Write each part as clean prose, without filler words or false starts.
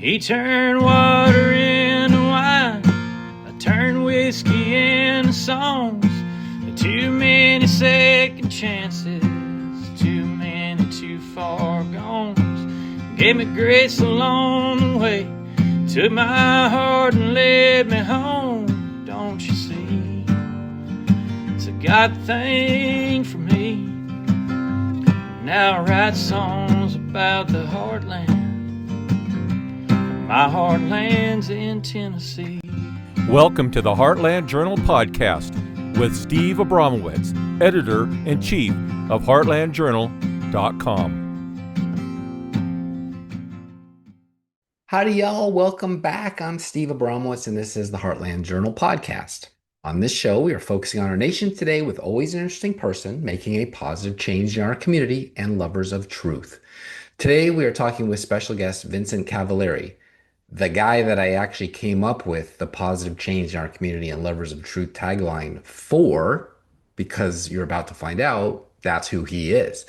He turned water into wine, I turned whiskey into songs. Too many second chances, too many too far gones. Gave me grace along the way, took my heart and led me home. Don't you see? It's a God thing for me. Now I write songs about the heartland. My heartland's in Tennessee. Welcome to the Heartland Journal podcast with Steve Abramowitz, editor-in-chief of heartlandjournal.com. Howdy, y'all. Welcome back. I'm Steve Abramowitz, and this is the Heartland Journal podcast. On this show, we are focusing on our nation today with always an interesting person making a positive change in our community and lovers of truth. Today, we are talking with special guest Vincent Cavaleri, the guy that I actually came up with the positive change in our community and lovers of truth tagline for, because you're about to find out that's who he is.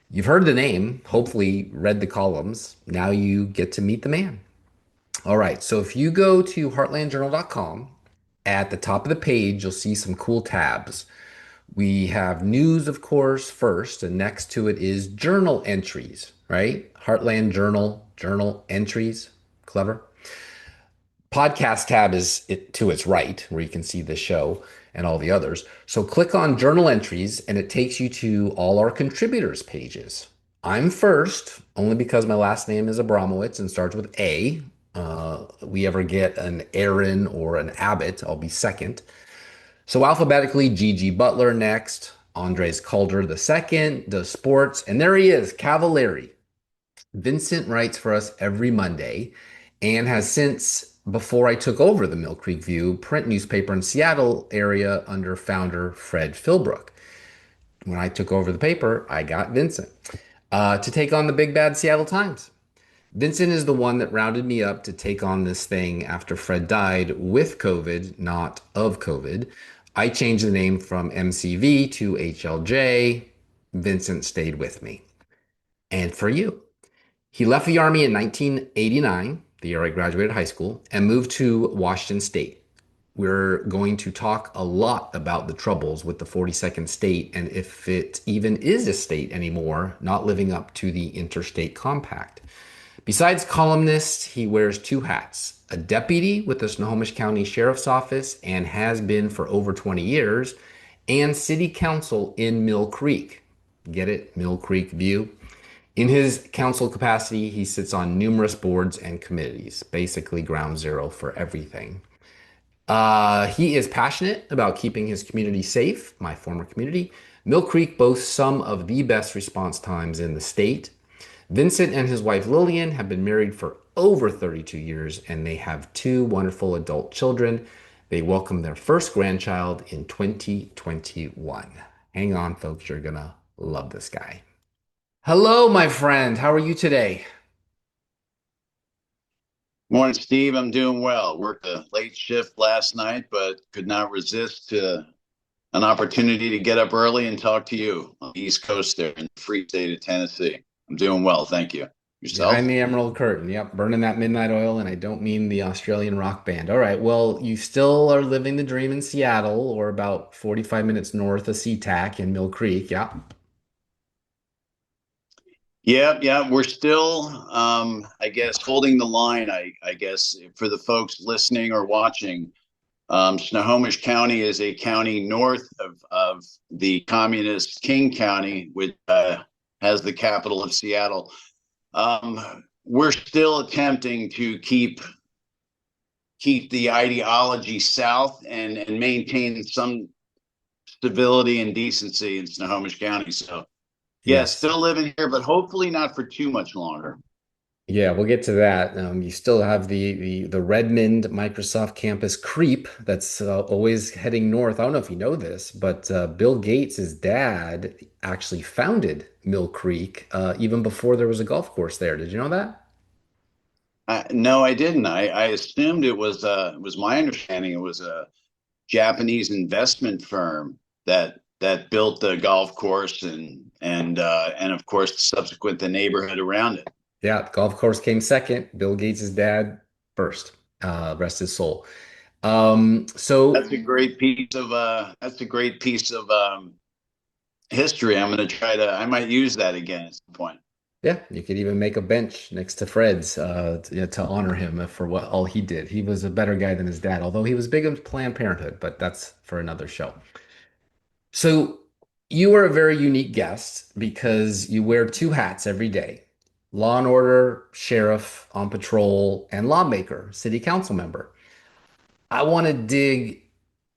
You've heard the name, hopefully read the columns. Now you get to meet the man. All right, so if you go to heartlandjournal.com, at the top of the page, you'll see some cool tabs. We have news, of course, first, and next to it is journal entries, right? Heartland Journal, journal entries. Clever. Podcast tab is to its right, where you can see the show and all the others. So click on journal entries and it takes you to all our contributors pages. I'm first, only because my last name is Abramowitz and starts with A. We ever get an Aaron or an Abbott, I'll be second. So alphabetically, Gigi Butler next, Andres Calder the second, does sports, and there he is, Cavaleri. Vincent writes for us every Monday and has since, before I took over the Mill Creek View print newspaper in Seattle area under founder Fred Philbrook. When I took over the paper, I got Vincent to take on the Big Bad Seattle Times. Vincent is the one that rounded me up to take on this thing after Fred died with COVID, not of COVID. I changed the name from MCV to HLJ. Vincent stayed with me. And for you. He left the Army in 1989, the year I graduated high school, and moved to Washington State. We're going to talk a lot about the troubles with the 42nd state and if it even is a state anymore, not living up to the interstate compact. Besides columnist, he wears two hats, a deputy with the Snohomish County Sheriff's Office and has been for over 20 years, and city council in Mill Creek. Get it? Mill Creek View. In his council capacity, he sits on numerous boards and committees, basically ground zero for everything. He is passionate about keeping his community safe, my former community. Mill Creek boasts some of the best response times in the state. Vincent and his wife Lillian have been married for over 32 years, and they have two wonderful adult children. They welcome their first grandchild in 2021. Hang on, folks, you're gonna love this guy. Hello, my friend. How are you today? Morning, Steve. I'm doing well. Worked a late shift last night, but could not resist an opportunity to get up early and talk to you on the East Coast there in the free state of Tennessee. I'm doing well. Thank you. Yourself? Behind the Emerald Curtain. Yep, burning that midnight oil, and I don't mean the Australian rock band. All right, well, you still are living the dream in Seattle, or about 45 minutes north of SeaTac in Mill Creek. Yeah. Yeah, we're still, I guess, holding the line. I guess for the folks listening or watching, Snohomish County is a county north of the communist King County, which has the capital of Seattle. We're still attempting to keep the ideology south and maintain some stability and decency in Snohomish County. So. Yes, still living here, but hopefully not for too much longer. Yeah, we'll get to that. You still have the Redmond Microsoft campus creep that's always heading north. I don't know if you know this, but Bill Gates' dad actually founded Mill Creek even before there was a golf course there. Did you know that? No, I didn't. I assumed it was my understanding it was a Japanese investment firm that built the golf course and of course subsequent the neighborhood around it. Yeah, golf course came second. Bill Gates' dad first. Rest his soul. So That's a great piece of history. I might use that again at some point. yeah, you could even make a bench next to Fred's to honor him for what all he did. He was a better guy than his dad, although he was big into Planned Parenthood, but that's for another show. So you are a very unique guest because you wear two hats every day: law and order, sheriff on patrol, and lawmaker, city council member. I want to dig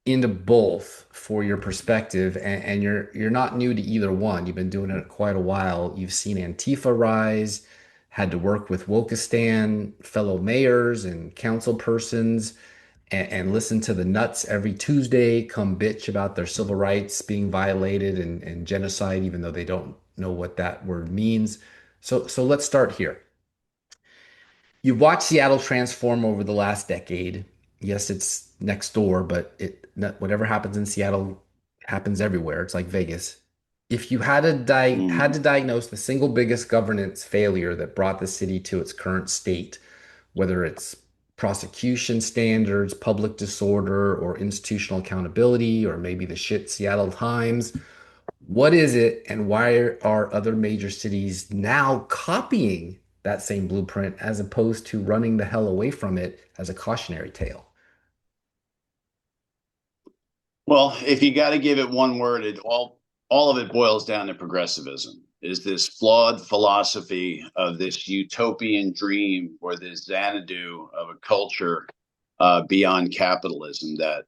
into both for your perspective, and you're not new to either one. You've been doing it quite a while. You've seen Antifa rise, had to work with Wokistan, fellow mayors and council persons, and listen to the nuts every Tuesday come bitch about their civil rights being violated and genocide, even though they don't know what that word means. So let's start here. You've watched Seattle transform over the last decade. Yes, it's next door, but whatever happens in Seattle happens everywhere. It's like Vegas. If you had to diagnose the single biggest governance failure that brought the city to its current state, whether it's prosecution standards, public disorder, or institutional accountability, or maybe the shit Seattle Times, what is it, and why are other major cities now copying that same blueprint as opposed to running the hell away from it as a cautionary tale? Well, if you got to give it one word, all of it boils down to progressivism. Is this flawed philosophy of this utopian dream or this Xanadu of a culture beyond capitalism? That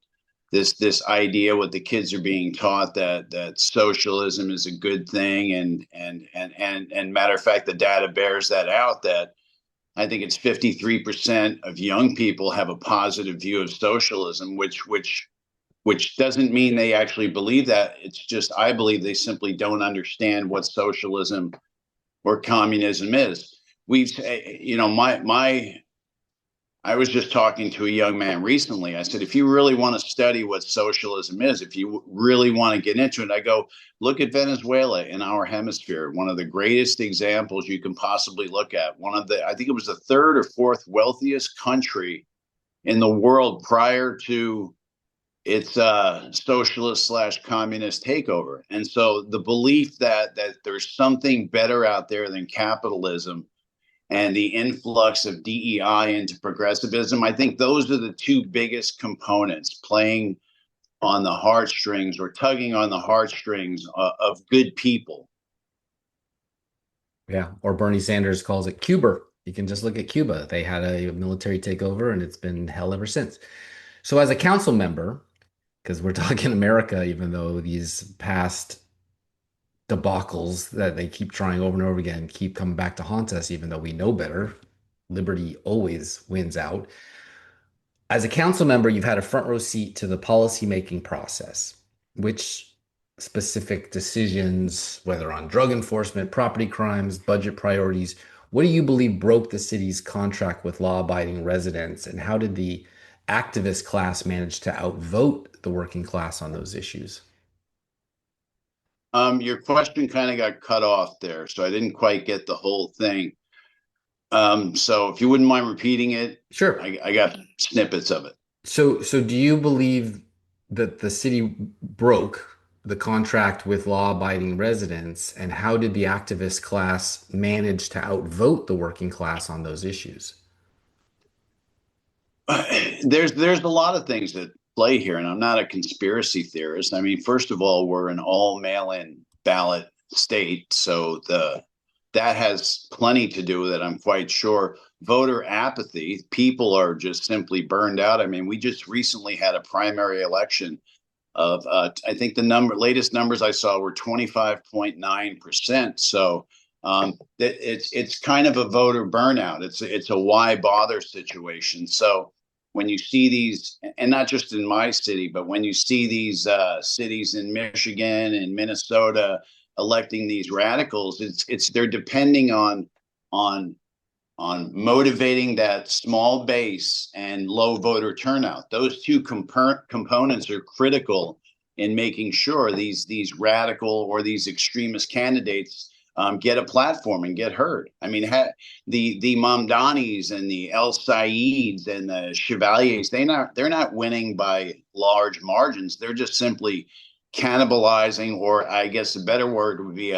this idea what the kids are being taught that socialism is a good thing, and matter of fact, the data bears that out. That I think it's 53% of young people have a positive view of socialism, which doesn't mean they actually believe that. It's just, I believe they simply don't understand what socialism or communism is. I was just talking to a young man recently. I said, if you really want to study what socialism is, if you really want to get into it, I go, look at Venezuela in our hemisphere, one of the greatest examples you can possibly look at. I think it was the third or fourth wealthiest country in the world prior to its socialist / communist takeover. And so the belief that there's something better out there than capitalism and the influx of DEI into progressivism, I think those are the two biggest components playing on the heartstrings or tugging on the heartstrings of good people. Yeah, or Bernie Sanders calls it Cuba. You can just look at Cuba. They had a military takeover and it's been hell ever since. So as a council member, because we're talking America, even though these past debacles that they keep trying over and over again keep coming back to haunt us, even though we know better. Liberty always wins out. As a council member, you've had a front row seat to the policymaking process. Which specific decisions, whether on drug enforcement, property crimes, budget priorities, what do you believe broke the city's contract with law-abiding residents, and how did the activist class manage to outvote the working class on those issues? Your question kind of got cut off there, so I didn't quite get the whole thing. So if you wouldn't mind repeating it, Sure. I got snippets of it. So do you believe that the city broke the contract with law-abiding residents, and how did the activist class manage to outvote the working class on those issues? There's a lot of things that play here, and I'm not a conspiracy theorist. I mean, first of all, we're an all mail-in ballot state, so that has plenty to do with it. I'm quite sure. Voter apathy, people are just simply burned out. I mean, we just recently had a primary election of I think the latest numbers I saw were 25.9%. So it's kind of a voter burnout. It's a why bother situation. So when you see these, and not just in my city, but when you see these cities in Michigan and Minnesota electing these radicals, they're depending on motivating that small base and low voter turnout. Those two components are critical in making sure these radical or these extremist candidates get a platform and get heard. I mean, the Mamdanis and the El Saids and the Chevaliers, they're not winning by large margins. They're just simply cannibalizing, or I guess a better word would be,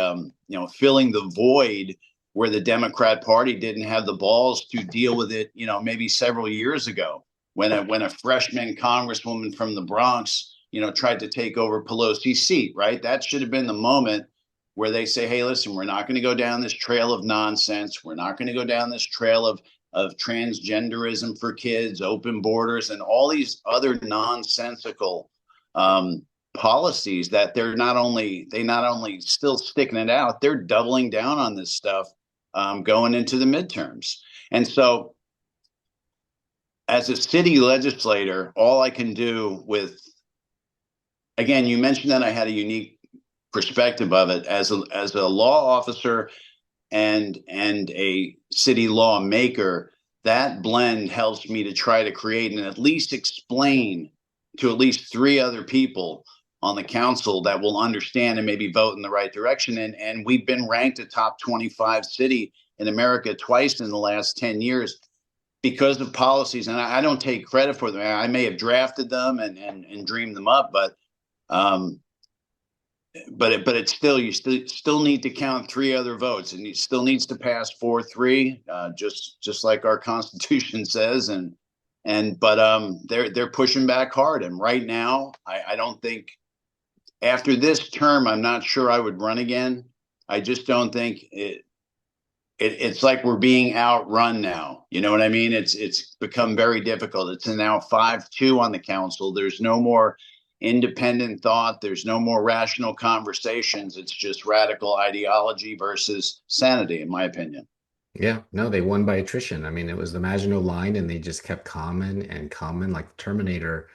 filling the void where the Democrat Party didn't have the balls to deal with it, maybe several years ago when a freshman congresswoman from the Bronx, tried to take over Pelosi's seat, right? That should have been the moment where they say, hey, listen, we're not going to go down this trail of nonsense. We're not going to go down this trail of transgenderism for kids, open borders, and all these other nonsensical policies that they not only still sticking it out, they're doubling down on this stuff going into the midterms. And so as a city legislator, all I can do with, again, you mentioned that I had a unique perspective of it as a law officer and a city lawmaker. That blend helps me to try to create and at least explain to at least 3 other people on the council that will understand and maybe vote in the right direction. And we've been ranked a top 25 city in America twice in the last 10 years because of policies. And I don't take credit for them. I may have drafted them and dreamed them up, but it's still, you still need to count 3 other votes, and it still needs to pass 4-3, just like our Constitution says. But they're pushing back hard. And right now, I don't think after this term, I'm not sure I would run again. I just don't think it's like we're being outrun now. You know what I mean? It's become very difficult. It's now 5-2 on the council. There's no more independent thought. There's no more rational conversations. It's just radical ideology versus sanity, in my opinion. Yeah, no, they won by attrition. I mean, it was the Maginot Line, and they just kept coming and coming like Terminator.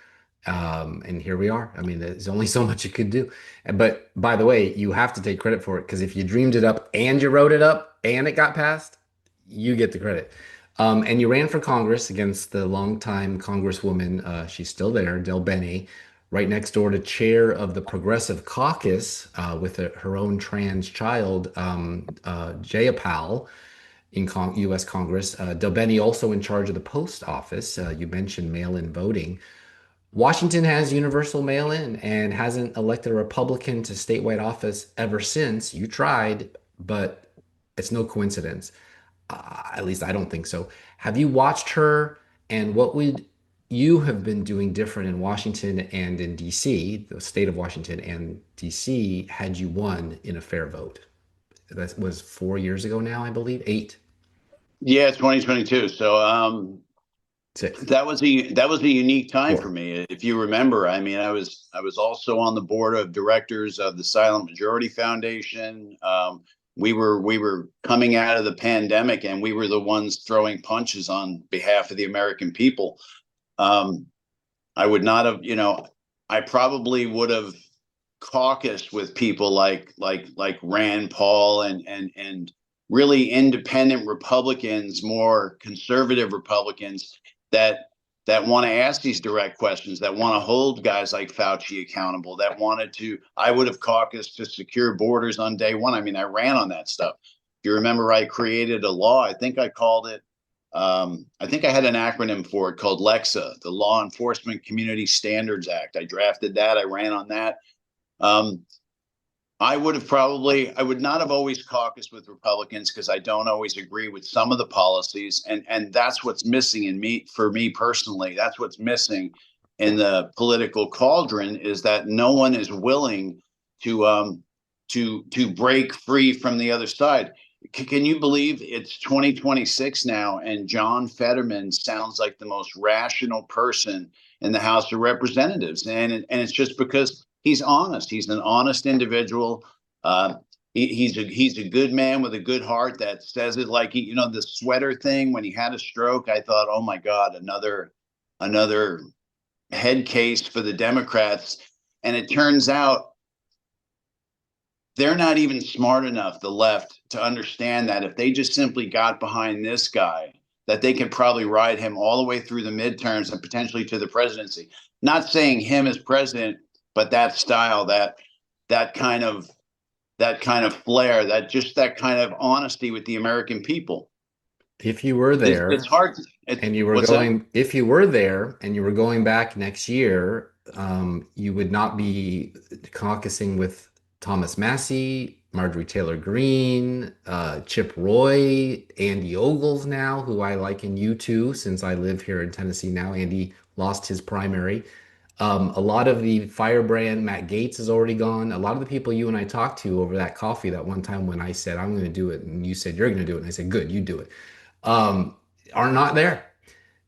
And here we are. I mean, there's only so much you could do. But by the way, you have to take credit for it, because if you dreamed it up and you wrote it up and it got passed, you get the credit. And you ran for Congress against the longtime Congresswoman, she's still there, Del Bene, right next door to chair of the Progressive Caucus with her own trans child, Jayapal, in U.S. Congress. Del Bene also in charge of the post office. You mentioned mail-in voting. Washington has universal mail-in and hasn't elected a Republican to statewide office ever since. You tried, but it's no coincidence. At least I don't think so. Have you watched her, and what would you have been doing different in Washington and in D.C., the state of Washington and D.C., had you won in a fair vote? That was 4 years ago now, I believe, 8. Yeah, 2022. So 6. that was a unique time 4. for me. If you remember, I mean, I was also on the board of directors of the Silent Majority Foundation. We were coming out of the pandemic, and we were the ones throwing punches on behalf of the American people. I would not have, I probably would have caucused with people like Rand Paul and really independent Republicans, more conservative Republicans that want to ask these direct questions, that want to hold guys like Fauci accountable, that I would have caucused to secure borders on day one. I mean, I ran on that stuff. If you remember, I created a law. I think I called it, I think I had an acronym for it called LEXA, the Law Enforcement Community Standards Act. I drafted that. I ran on that. I would not have always caucused with Republicans, because I don't always agree with some of the policies. And that's what's missing for me personally. That's what's missing in the political cauldron, is that no one is willing to break free from the other side. Can you believe it's 2026 now, and John Fetterman sounds like the most rational person in the House of Representatives? And it's just because he's honest. He's an honest individual. He's a good man with a good heart that says it like the sweater thing. When he had a stroke, I thought, oh my God, another head case for the Democrats. And it turns out they're not even smart enough, the left, to understand that if they just simply got behind this guy, that they could probably ride him all the way through the midterms and potentially to the presidency. Not saying him as president, but that style, that kind of that kind of flair, that kind of honesty with the American people. If you were It's there hard. and you were What's that? going, if you were there and you were going back next year, you would not be caucusing with Thomas Massey, Marjorie Taylor Greene, Chip Roy, Andy Ogles now, who I liken you to since I live here in Tennessee now. Andy lost his primary. A lot of the firebrand, Matt Gaetz is already gone. A lot of the people you and I talked to over that coffee that one time when I said, I'm going to do it, and you said, you're going to do it. And I said, good, you do it, um, are not there.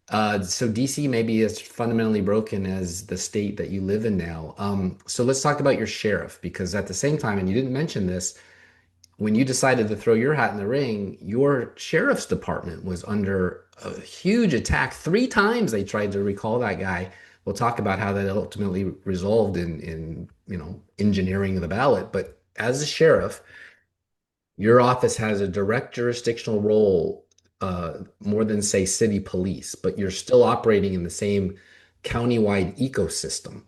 So DC may be as fundamentally broken as the state that you live in now. So let's talk about your sheriff, because at the same time, and you didn't mention this, when you decided to throw your hat in the ring, your sheriff's department was under a huge attack. 3 times they tried to recall that guy. We'll talk about how that ultimately resolved in engineering the ballot. But as a sheriff, your office has a direct jurisdictional role, more than say city police, but you're still operating in the same countywide ecosystem.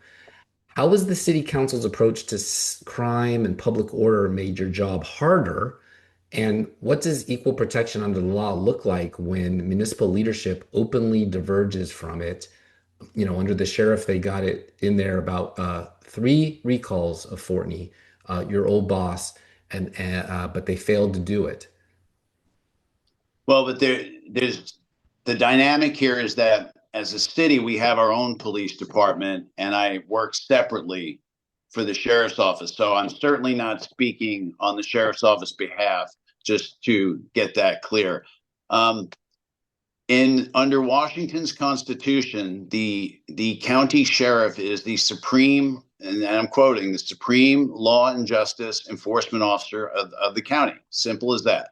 How has the city council's approach to crime and public order made your job harder? And what does equal protection under the law look like when municipal leadership openly diverges from it? Under the sheriff, they got it in there about 3 recalls of Fortney, your old boss, and but they failed to do it. Well, but there's the dynamic here is that as a city, we have our own police department, and I work separately for the sheriff's office. So I'm certainly not speaking on the sheriff's office behalf, just to get that clear. Under Washington's Constitution, the county sheriff is the supreme, and I'm quoting, the supreme law and justice enforcement officer of the county. Simple as that.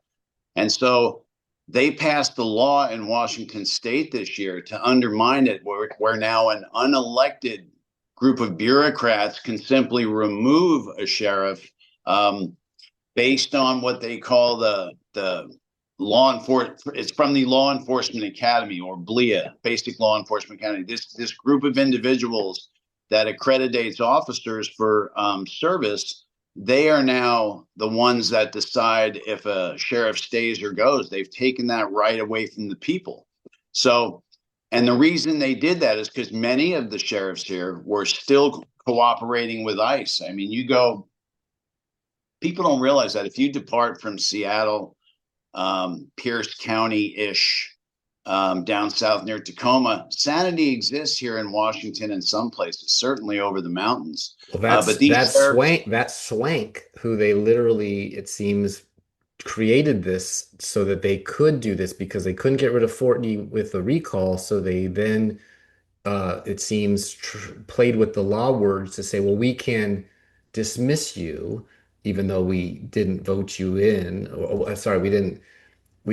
And so they passed the law in Washington state this year to undermine it, where now an unelected group of bureaucrats can simply remove a sheriff based on what they call the law enforcement. It's from the Law Enforcement Academy, or BLEA, Basic Law Enforcement Academy. This group of individuals that accreditates officers for service, they are now the ones that decide if a sheriff stays or goes. They've taken that right away from the people. So, and the reason they did that is because many of the sheriffs here were still cooperating with ICE. I mean, people don't realize that if you depart from Seattle, Pierce County-ish, down south near Tacoma, sanity exists here in Washington in some places, certainly over the mountains. Well, But these sheriffs, That's Swank, who they literally, it seems, created this so that they could do this because they couldn't get rid of Fortney with the recall. So they then, it seems, played with the law words to say, well, we can dismiss you even though we didn't vote you in. Sorry, we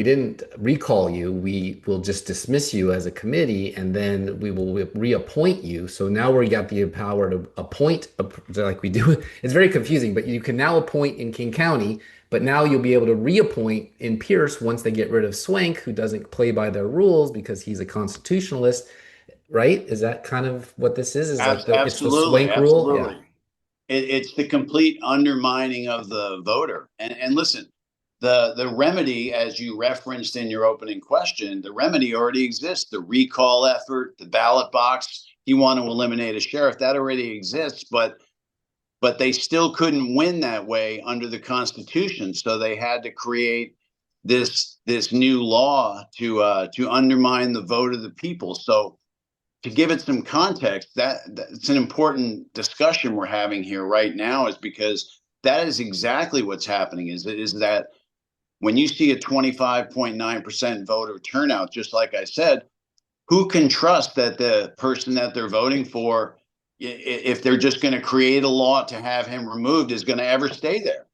didn't recall you. We will just dismiss you as a committee, and then we will reappoint you. So now we got the power to appoint, like we do. It's very confusing, but you can now appoint in King County, but now you'll be able to reappoint in Pierce once they get rid of Swank, who doesn't play by their rules because he's a constitutionalist, right? Is that kind of what this is? It's the Swank rule? Yeah. It's the complete undermining of the voter. And listen, the remedy, as you referenced in your opening question, the remedy already exists. The recall effort, the ballot box. You want to eliminate a sheriff, that already exists, but they still couldn't win that way under the Constitution. So they had to create this new law to undermine the vote of the people. So to give it some context, that's an important discussion we're having here right now, is because that is exactly what's happening. Is that when you see a 25.9% voter turnout, just like I said, who can trust that the person that they're voting for, if they're just going to create a law to have him removed, is going to ever stay there?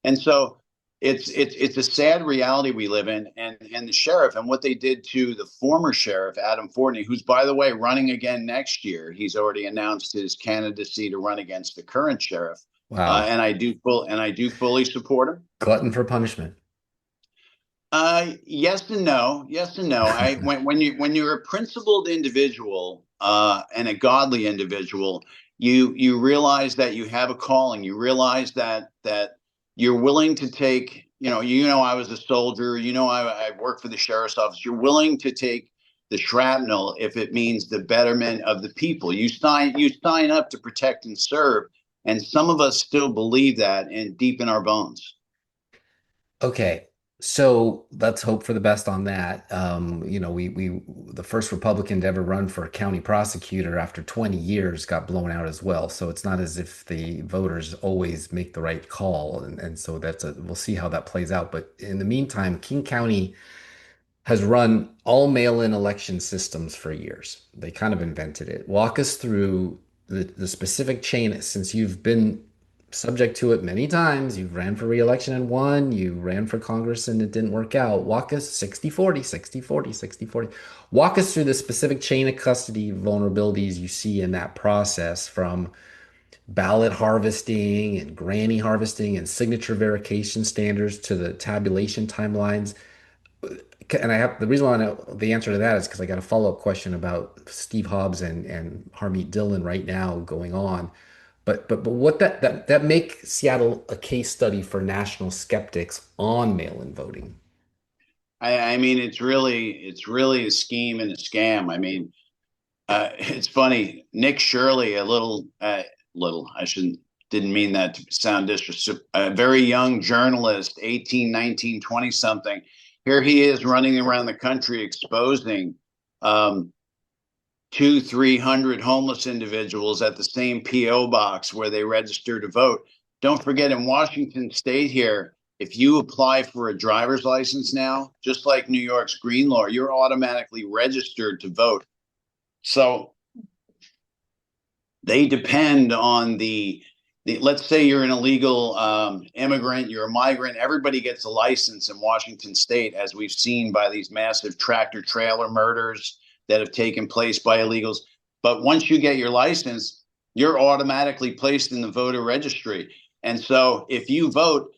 And so it's a sad reality we live in. And the sheriff, and what they did to the former sheriff, Adam Fortney, who's, by the way, running again next year. He's already announced his candidacy to run against the current sheriff. Wow. And I do fully support him. Glutton for punishment. Yes and no. Yes and no. When you're a principled individual and a godly individual, you realize that you have a calling. You realize that you're willing to take, I was a soldier, I worked for the sheriff's office. You're willing to take the shrapnel if it means the betterment of the people. You sign up to protect and serve. And some of us still believe that and deep in our bones. Okay, so let's hope for the best on that. We the first Republican to ever run for a county prosecutor after 20 years got blown out as well. So it's not as if the voters always make the right call, and so we'll see how that plays out. But in the meantime, King County has run all mail-in election systems for years. They kind of invented it. Walk us through the specific chain, since you've been subject to it many times. You've ran for re-election and won. You ran for Congress and it didn't work out. Walk us 60-40, 60-40, 60-40. Walk us through the specific chain of custody vulnerabilities you see in that process, from ballot harvesting and granny harvesting and signature verification standards to the tabulation timelines. And I have the reason why I know the answer to that is because I got a follow-up question about Steve Hobbs and Harmeet Dillon right now going on. But what that make Seattle a case study for national skeptics on mail-in voting? I mean, it's really a scheme and a scam. I mean, it's funny. Nick Shirley, I didn't mean that to sound disrespectful. A very young journalist, 18, 19, 20 something. Here he is running around the country exposing two, 300 homeless individuals at the same PO box where they register to vote. Don't forget, in Washington State here, if you apply for a driver's license now, just like New York's green law, you're automatically registered to vote. So they depend on let's say you're an illegal immigrant, you're a migrant, everybody gets a license in Washington State, as we've seen by these massive tractor trailer murders that have taken place by illegals. But once you get your license, you're automatically placed in the voter registry. And so if you vote,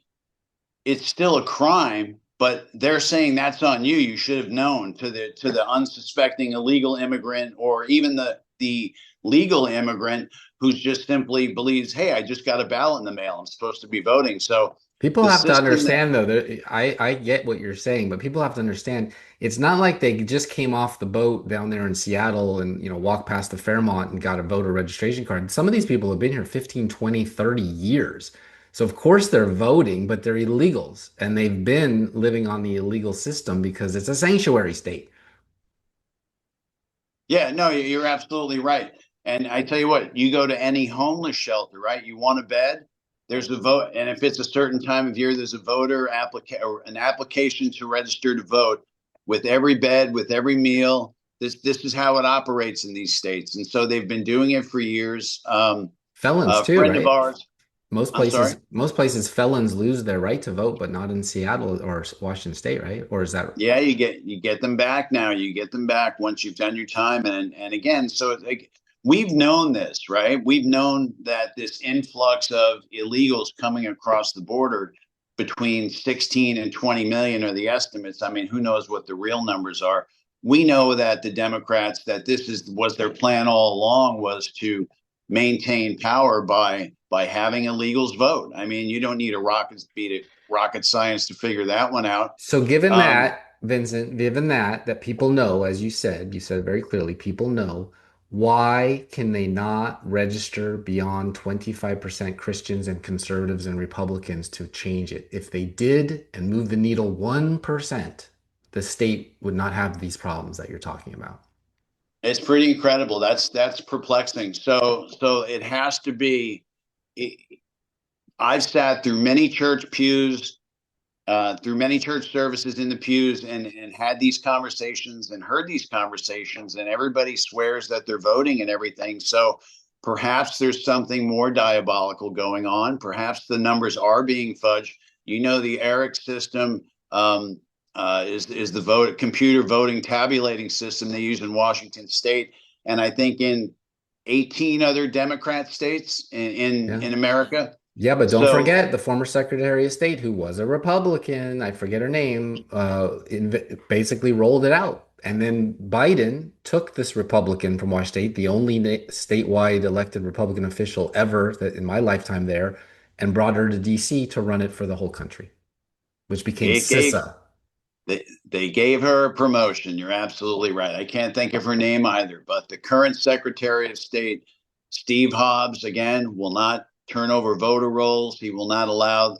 it's still a crime, but they're saying that's on you. You should have known, to the unsuspecting illegal immigrant, or even the legal immigrant who just simply believes, hey, I just got a ballot in the mail, I'm supposed to be voting. So People the have to system understand, though, that I get what you're saying, but people have to understand it's not like they just came off the boat down there in Seattle and, walked past the Fairmont and got a voter registration card. Some of these people have been here 15, 20, 30 years. So of course they're voting, but they're illegals, and they've been living on the illegal system because it's a sanctuary state. Yeah, no, you're absolutely right. And I tell you what, you go to any homeless shelter, right? You want a bed, there's a vote, and if it's a certain time of year, there's a or an application to register to vote, with every bed, with every meal. This is how it operates in these states, and so they've been doing it for years. Felons A too, friend of right? ours, Most I'm sorry. places, most places, felons lose their right to vote, but not in Seattle or Washington State, right? Or is that Yeah, you get them back now. You get them back once you've done your time. And again, so it's like, we've known this, right? We've known that this influx of illegals coming across the border, between 16 and 20 million are the estimates. I mean, who knows what the real numbers are? We know that the Democrats, that was their plan all along, was to maintain power by having illegals vote. I mean, you don't need rocket science to figure that one out. so? Given Um, that, Vincent, given that people know, as you said very clearly, people know, why can they not register beyond 25% Christians and conservatives and Republicans to change it? If they did and move the needle 1%, the state would not have these problems that you're talking about. It's pretty incredible. That's perplexing. So it has to be. I've sat through many church pews, through many church services in the pews, and had these conversations and heard these conversations, and everybody swears that they're voting and everything. So perhaps there's something more diabolical going on. Perhaps the numbers are being fudged. The ERIC system, is the computer voting tabulating system they use in Washington State, and I think in 18 other Democrat states Yeah. in America. Yeah, but don't So forget the former Secretary of State, who was a Republican, I forget her name, basically rolled it out. And then Biden took this Republican from Washington State, the only statewide elected Republican official ever that in my lifetime there, and brought her to DC to run it for the whole country, which became It gave CISA. they gave her a promotion. You're absolutely right. I can't think of her name either, but the current Secretary of State, Steve Hobbs, again, will not turn over voter rolls. He will not allow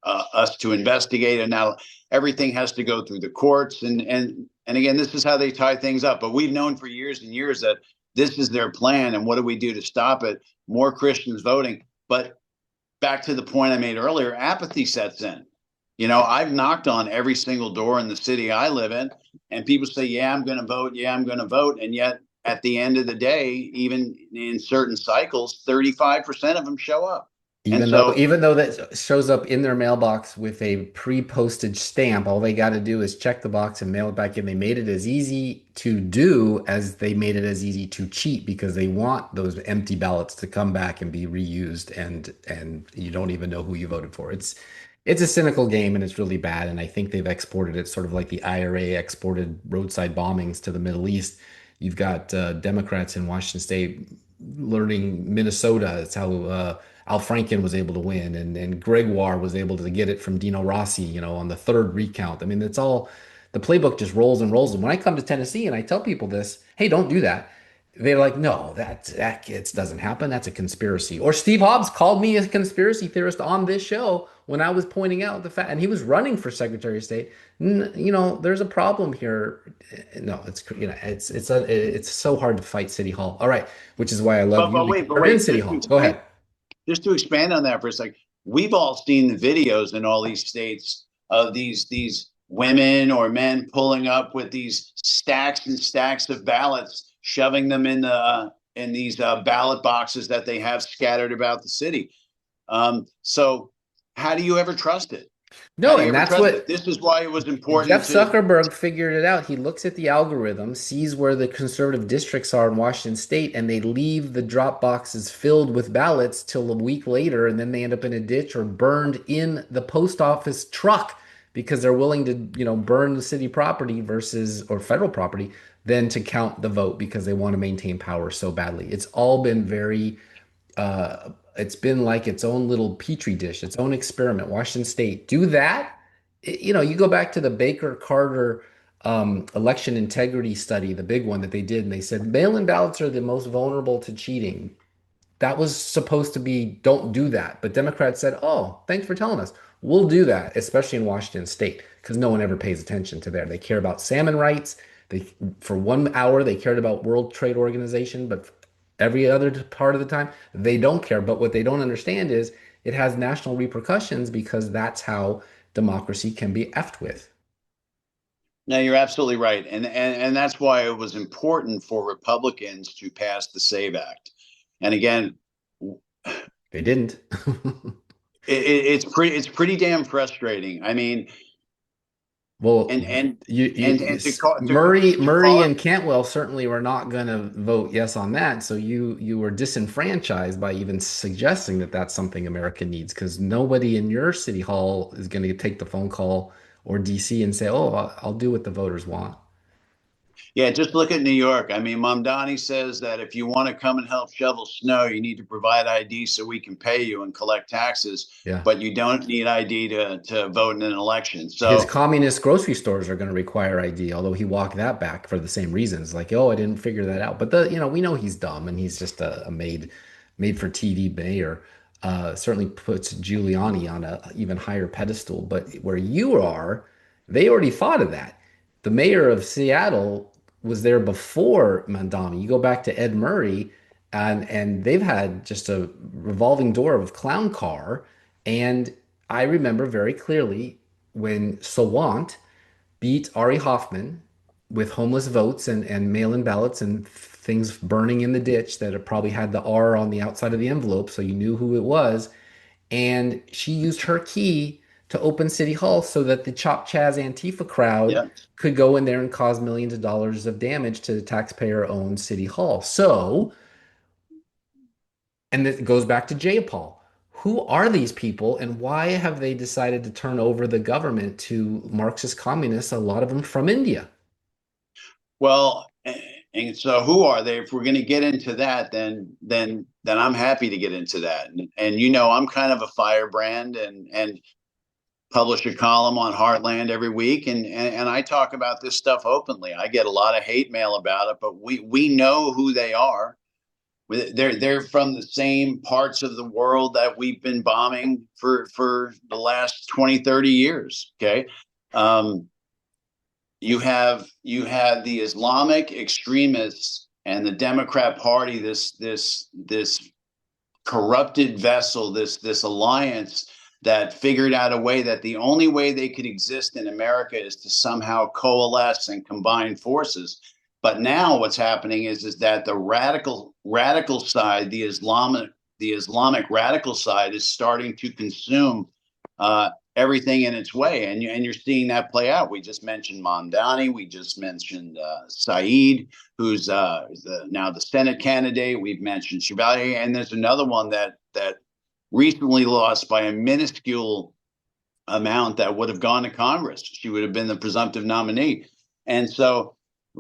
us to investigate. And now everything has to go through the courts. And again, this is how they tie things up. But we've known for years and years that this is their plan. And what do we do to stop it? More Christians voting. But back to the point I made earlier, apathy sets in. I've knocked on every single door in the city I live in, and people say, yeah, I'm going to vote. Yeah, I'm going to vote. And yet at the end of the day, even in certain cycles, 35% of them show up. And so, Even though that shows up in their mailbox with a pre-postage stamp, all they got to do is check the box and mail it back in. They made it as easy to do as they made it as easy to cheat because they want those empty ballots to come back and be reused, and you don't even know who you voted for. It's a cynical game and it's really bad. And I think they've exported it sort of like the IRA exported roadside bombings to the Middle East. You've got Democrats in Washington State learning Minnesota. It's how Al Franken was able to win, and Gregoire was able to get it from Dino Rossi, on the third recount. I mean, it's all the playbook just rolls and rolls. And when I come to Tennessee and I tell people this, hey, don't do that. They're like, no, that it doesn't happen. That's a conspiracy. Or Steve Hobbs called me a conspiracy theorist on this show when I was pointing out the fact, and he was running for Secretary of State. There's a problem here. No, it's so hard to fight City Hall. All right, which is why I love you. but You're in wait, City Hall. Go ahead. just to expand on that for a second, we've all seen the videos in all these states of these women or men pulling up with these stacks and stacks of ballots, shoving them in these ballot boxes that they have scattered about the city. So how do you ever trust it? No, and that's what this is why it was important. Jeff Zuckerberg figured it out. He looks at the algorithm, sees where the conservative districts are in Washington State, and they leave the drop boxes filled with ballots till a week later, and then they end up in a ditch or burned in the post office truck because they're willing to, burn the city property or federal property than to count the vote because they want to maintain power so badly. It's all been very it's been like its own little petri dish, its own experiment. Washington State, do that. You go back to the Baker Carter election integrity study, the big one that they did, and they said mail-in ballots are the most vulnerable to cheating. That was supposed to be, don't do that. But Democrats said, oh, thanks for telling us. We'll do that, especially in Washington State, because no one ever pays attention to there. They care about salmon rights. For 1 hour, they cared about World Trade Organization, but every other part of the time, they don't care. But what they don't understand is it has national repercussions because that's how democracy can be effed with. No, you're absolutely right. And that's why it was important for Republicans to pass the SAVE Act. And again, they didn't. It's pretty damn frustrating. I mean, well, Murray and Cantwell certainly were not going to vote yes on that. So you were disenfranchised by even suggesting that that's something America needs, because nobody in your city hall is going to take the phone call or DC and say, "Oh, I'll do what the voters want." Yeah, just look at New York. I mean, Mamdani says that if you want to come and help shovel snow, you need to provide ID so we can pay you and collect taxes. Yeah. But you don't need ID to vote in an election. So his communist grocery stores are going to require ID, although he walked that back for the same reasons. Like, oh, I didn't figure that out. But we know he's dumb and he's just a made for TV mayor. Certainly puts Giuliani on a even higher pedestal. But where you are, they already thought of that. The mayor of Seattle was there before Mamdani. You go back to Ed Murray, and they've had just a revolving door of clown car. And I remember very clearly when Sawant beat Ari Hoffman with homeless votes and mail-in ballots and things burning in the ditch that probably had the R on the outside of the envelope, so you knew who it was. And she used her key to open City Hall so that the Chop Chaz Antifa crowd could go in there and cause millions of dollars of damage to the taxpayer-owned City Hall. So, and it goes back to Jayapal. Who are these people and why have they decided to turn over the government to Marxist communists, a lot of them from India? Well, And so who are they? If we're going to get into that, then I'm happy to get into that. And I'm kind of a firebrand and publish a column on Heartland every week, and I talk about this stuff openly. I get a lot of hate mail about it, but we know who they are. They're from the same parts of the world that we've been bombing for the last 20, 30 years. Okay. You have the Islamic extremists and the Democrat Party, this corrupted vessel, this alliance that figured out a way that the only way they could exist in America is to somehow coalesce and combine forces. But now what's happening is that the radical side, the Islamic radical side, is starting to consume everything in its way, and you're seeing that play out. We just mentioned Mamdani. We just mentioned Saeed, who's now the Senate candidate. We've mentioned Cavaleri, and there's another one that recently lost by a minuscule amount that would have gone to Congress. She would have been the presumptive nominee. And so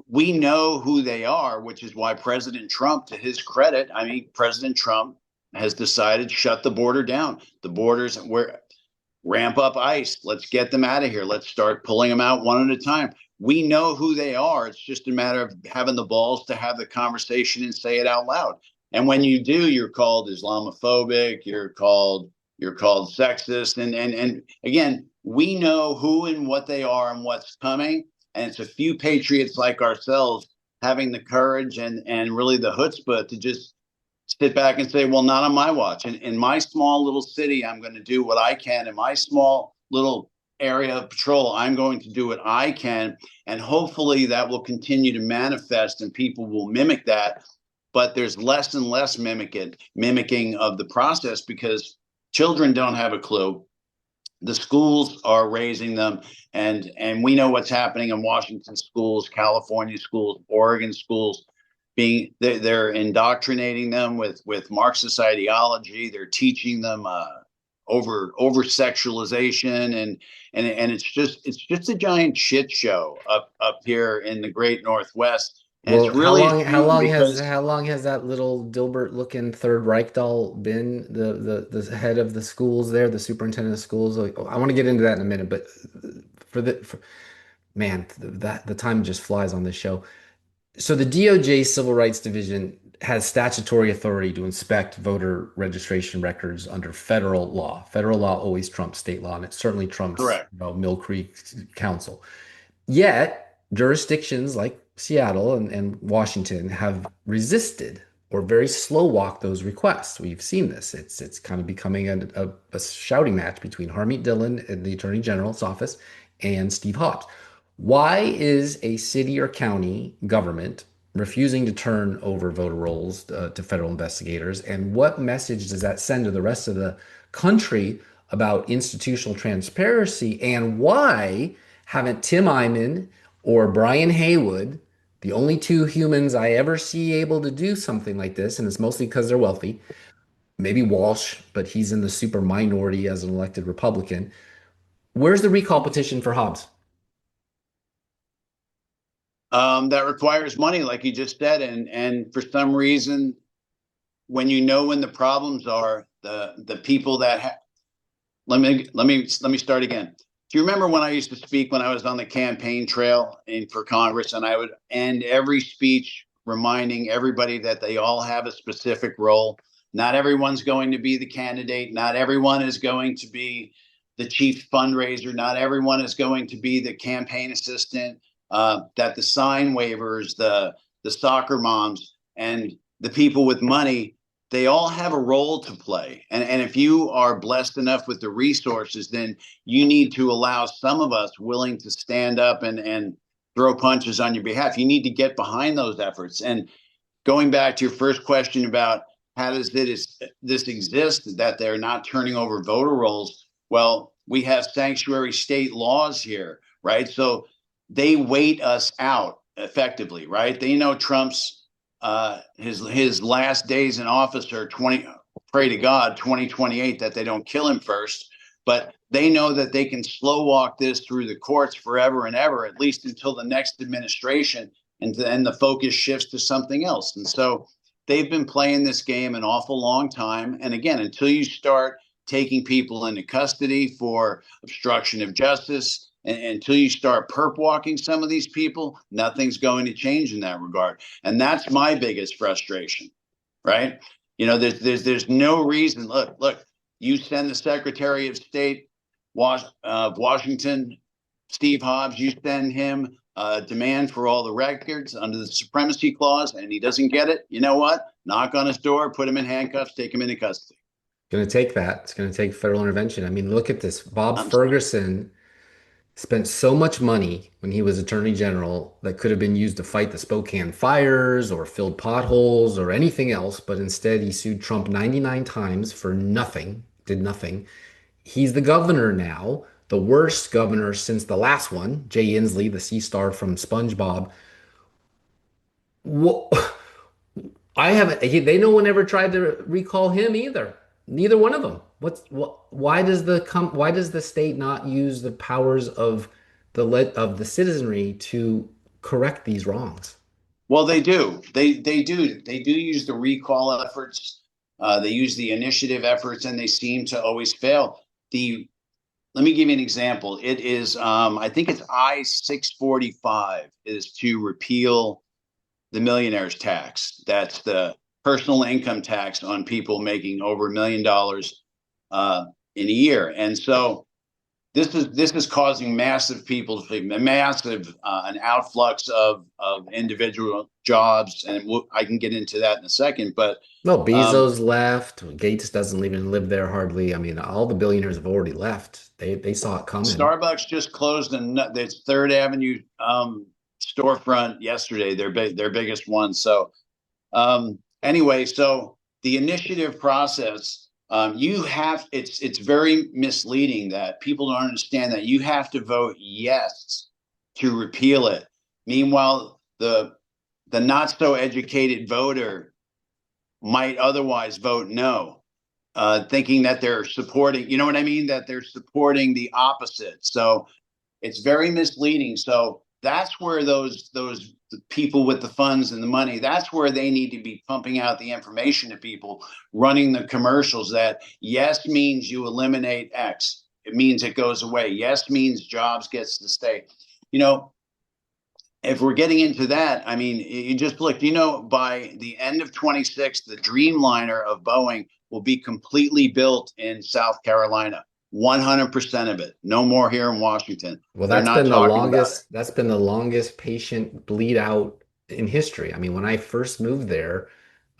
we know who they are, which is why President Trump, to his credit, President Trump has decided shut the border down. The borders ramp up ICE. Let's get them out of here. Let's start pulling them out one at a time. We know who they are. It's just a matter of having the balls to have the conversation and say it out loud. And when you do, you're called Islamophobic, you're called sexist. And again, we know who and what they are and what's coming. And it's a few patriots like ourselves having the courage and really the chutzpah to just sit back and say, well, not on my watch. And in my small little city, I'm going to do what I can. In my small little area of patrol, I'm going to do what I can. And hopefully that will continue to manifest and people will mimic that. But there's less and less mimicking of the process because children don't have a clue. The schools are raising them, and we know what's happening in Washington schools, California schools, Oregon schools. They're indoctrinating them with Marxist ideology. They're teaching them over sexualization, and it's just a giant shit show up here in the Great Northwest. And Well, it's really how long has that little Dilbert-looking Third Reich doll been the head of the schools there, the superintendent of schools? Like, I want to get into that in a minute, but man, the time just flies on this show. So the DOJ Civil Rights Division has statutory authority to inspect voter registration records under federal law. Federal law always trumps state law, and it certainly trumps correct. Mill Creek Council. Yet jurisdictions like Seattle and Washington have resisted or very slow walked those requests. We've seen this. It's kind of becoming a shouting match between Harmeet Dillon in the Attorney General's office and Steve Hobbs. Why is a city or county government refusing to turn over voter rolls to federal investigators? And what message does that send to the rest of the country about institutional transparency? And why haven't Tim Eyman or Brian Haywood, the only two humans I ever see able to do something like this, and it's mostly because they're wealthy, maybe Walsh, but he's in the super minority as an elected Republican. Where's the recall petition for Hobbs? That requires money, like you just said, and for some reason, when the problems are, the people that let me start again. Do you remember when I used to speak when I was on the campaign trail for Congress, and I would end every speech reminding everybody that they all have a specific role. Not everyone's going to be the candidate. Not everyone is going to be the chief fundraiser. Not everyone is going to be the campaign assistant. That the sign waivers, the soccer moms, and the people with money, they all have a role to play. And if you are blessed enough with the resources, then you need to allow some of us willing to stand up and throw punches on your behalf. You need to get behind those efforts. And going back to your first question about how does this exist, that they're not turning over voter rolls? Well, we have sanctuary state laws here, right? So they wait us out effectively, right? They know Trump's his last days in office are pray to God, 2028, that they don't kill him first. But they know that they can slow walk this through the courts forever and ever, at least until the next administration and then the focus shifts to something else. And so they've been playing this game an awful long time. And again, until you start taking people into custody for obstruction of justice, and until you start perp walking some of these people, nothing's going to change in that regard. And that's my biggest frustration, right? You know, there's no reason. Look, you send the Secretary of State of Washington, Steve Hobbs, you send him a demand for all the records under the Supremacy Clause, and he doesn't get it. You know what? Knock on his door, put him in handcuffs, take him into custody. Going to take that. It's going to take federal intervention. I mean, look at this. Bob Ferguson spent so much money when he was Attorney General that could have been used to fight the Spokane fires or filled potholes or anything else, but instead he sued Trump 99 times for nothing, did nothing. He's the governor now, the worst governor since the last one, Jay Inslee, the sea star from SpongeBob. I haven't. No one ever tried to recall him either. Neither one of them. Why does the state not use the powers of the citizenry to correct these wrongs? Well, they do. They do. They do use the recall efforts. They use the initiative efforts, and they seem to always fail. Let me give you an example. It is, I think it's I-645 is to repeal the millionaire's tax. That's the personal income tax on people making over $1 million in a year. And so this is causing massive an outflux of individual jobs, and I can get into that in a second. But well, Bezos left. Gates doesn't even live there hardly. I mean, all the billionaires have already left. They saw it coming. Starbucks just closed its Third Avenue storefront yesterday. Their biggest one. So anyway, so the initiative process. It's very misleading that people don't understand that you have to vote yes to repeal it. Meanwhile, the not so educated voter might otherwise vote no, thinking that they're supporting, you know what I mean? That they're supporting the opposite. So it's very misleading. So that's where those people with the funds and the money, that's where they need to be pumping out the information to people, running the commercials that yes means you eliminate X. It means it goes away. Yes means jobs gets to stay. You know, if we're getting into that, I mean, you just look, by the end of 26, the Dreamliner of Boeing will be completely built in South Carolina. 100% of it. No more here in Washington. Well, that's been the longest patient bleed out in history. I mean, when I first moved there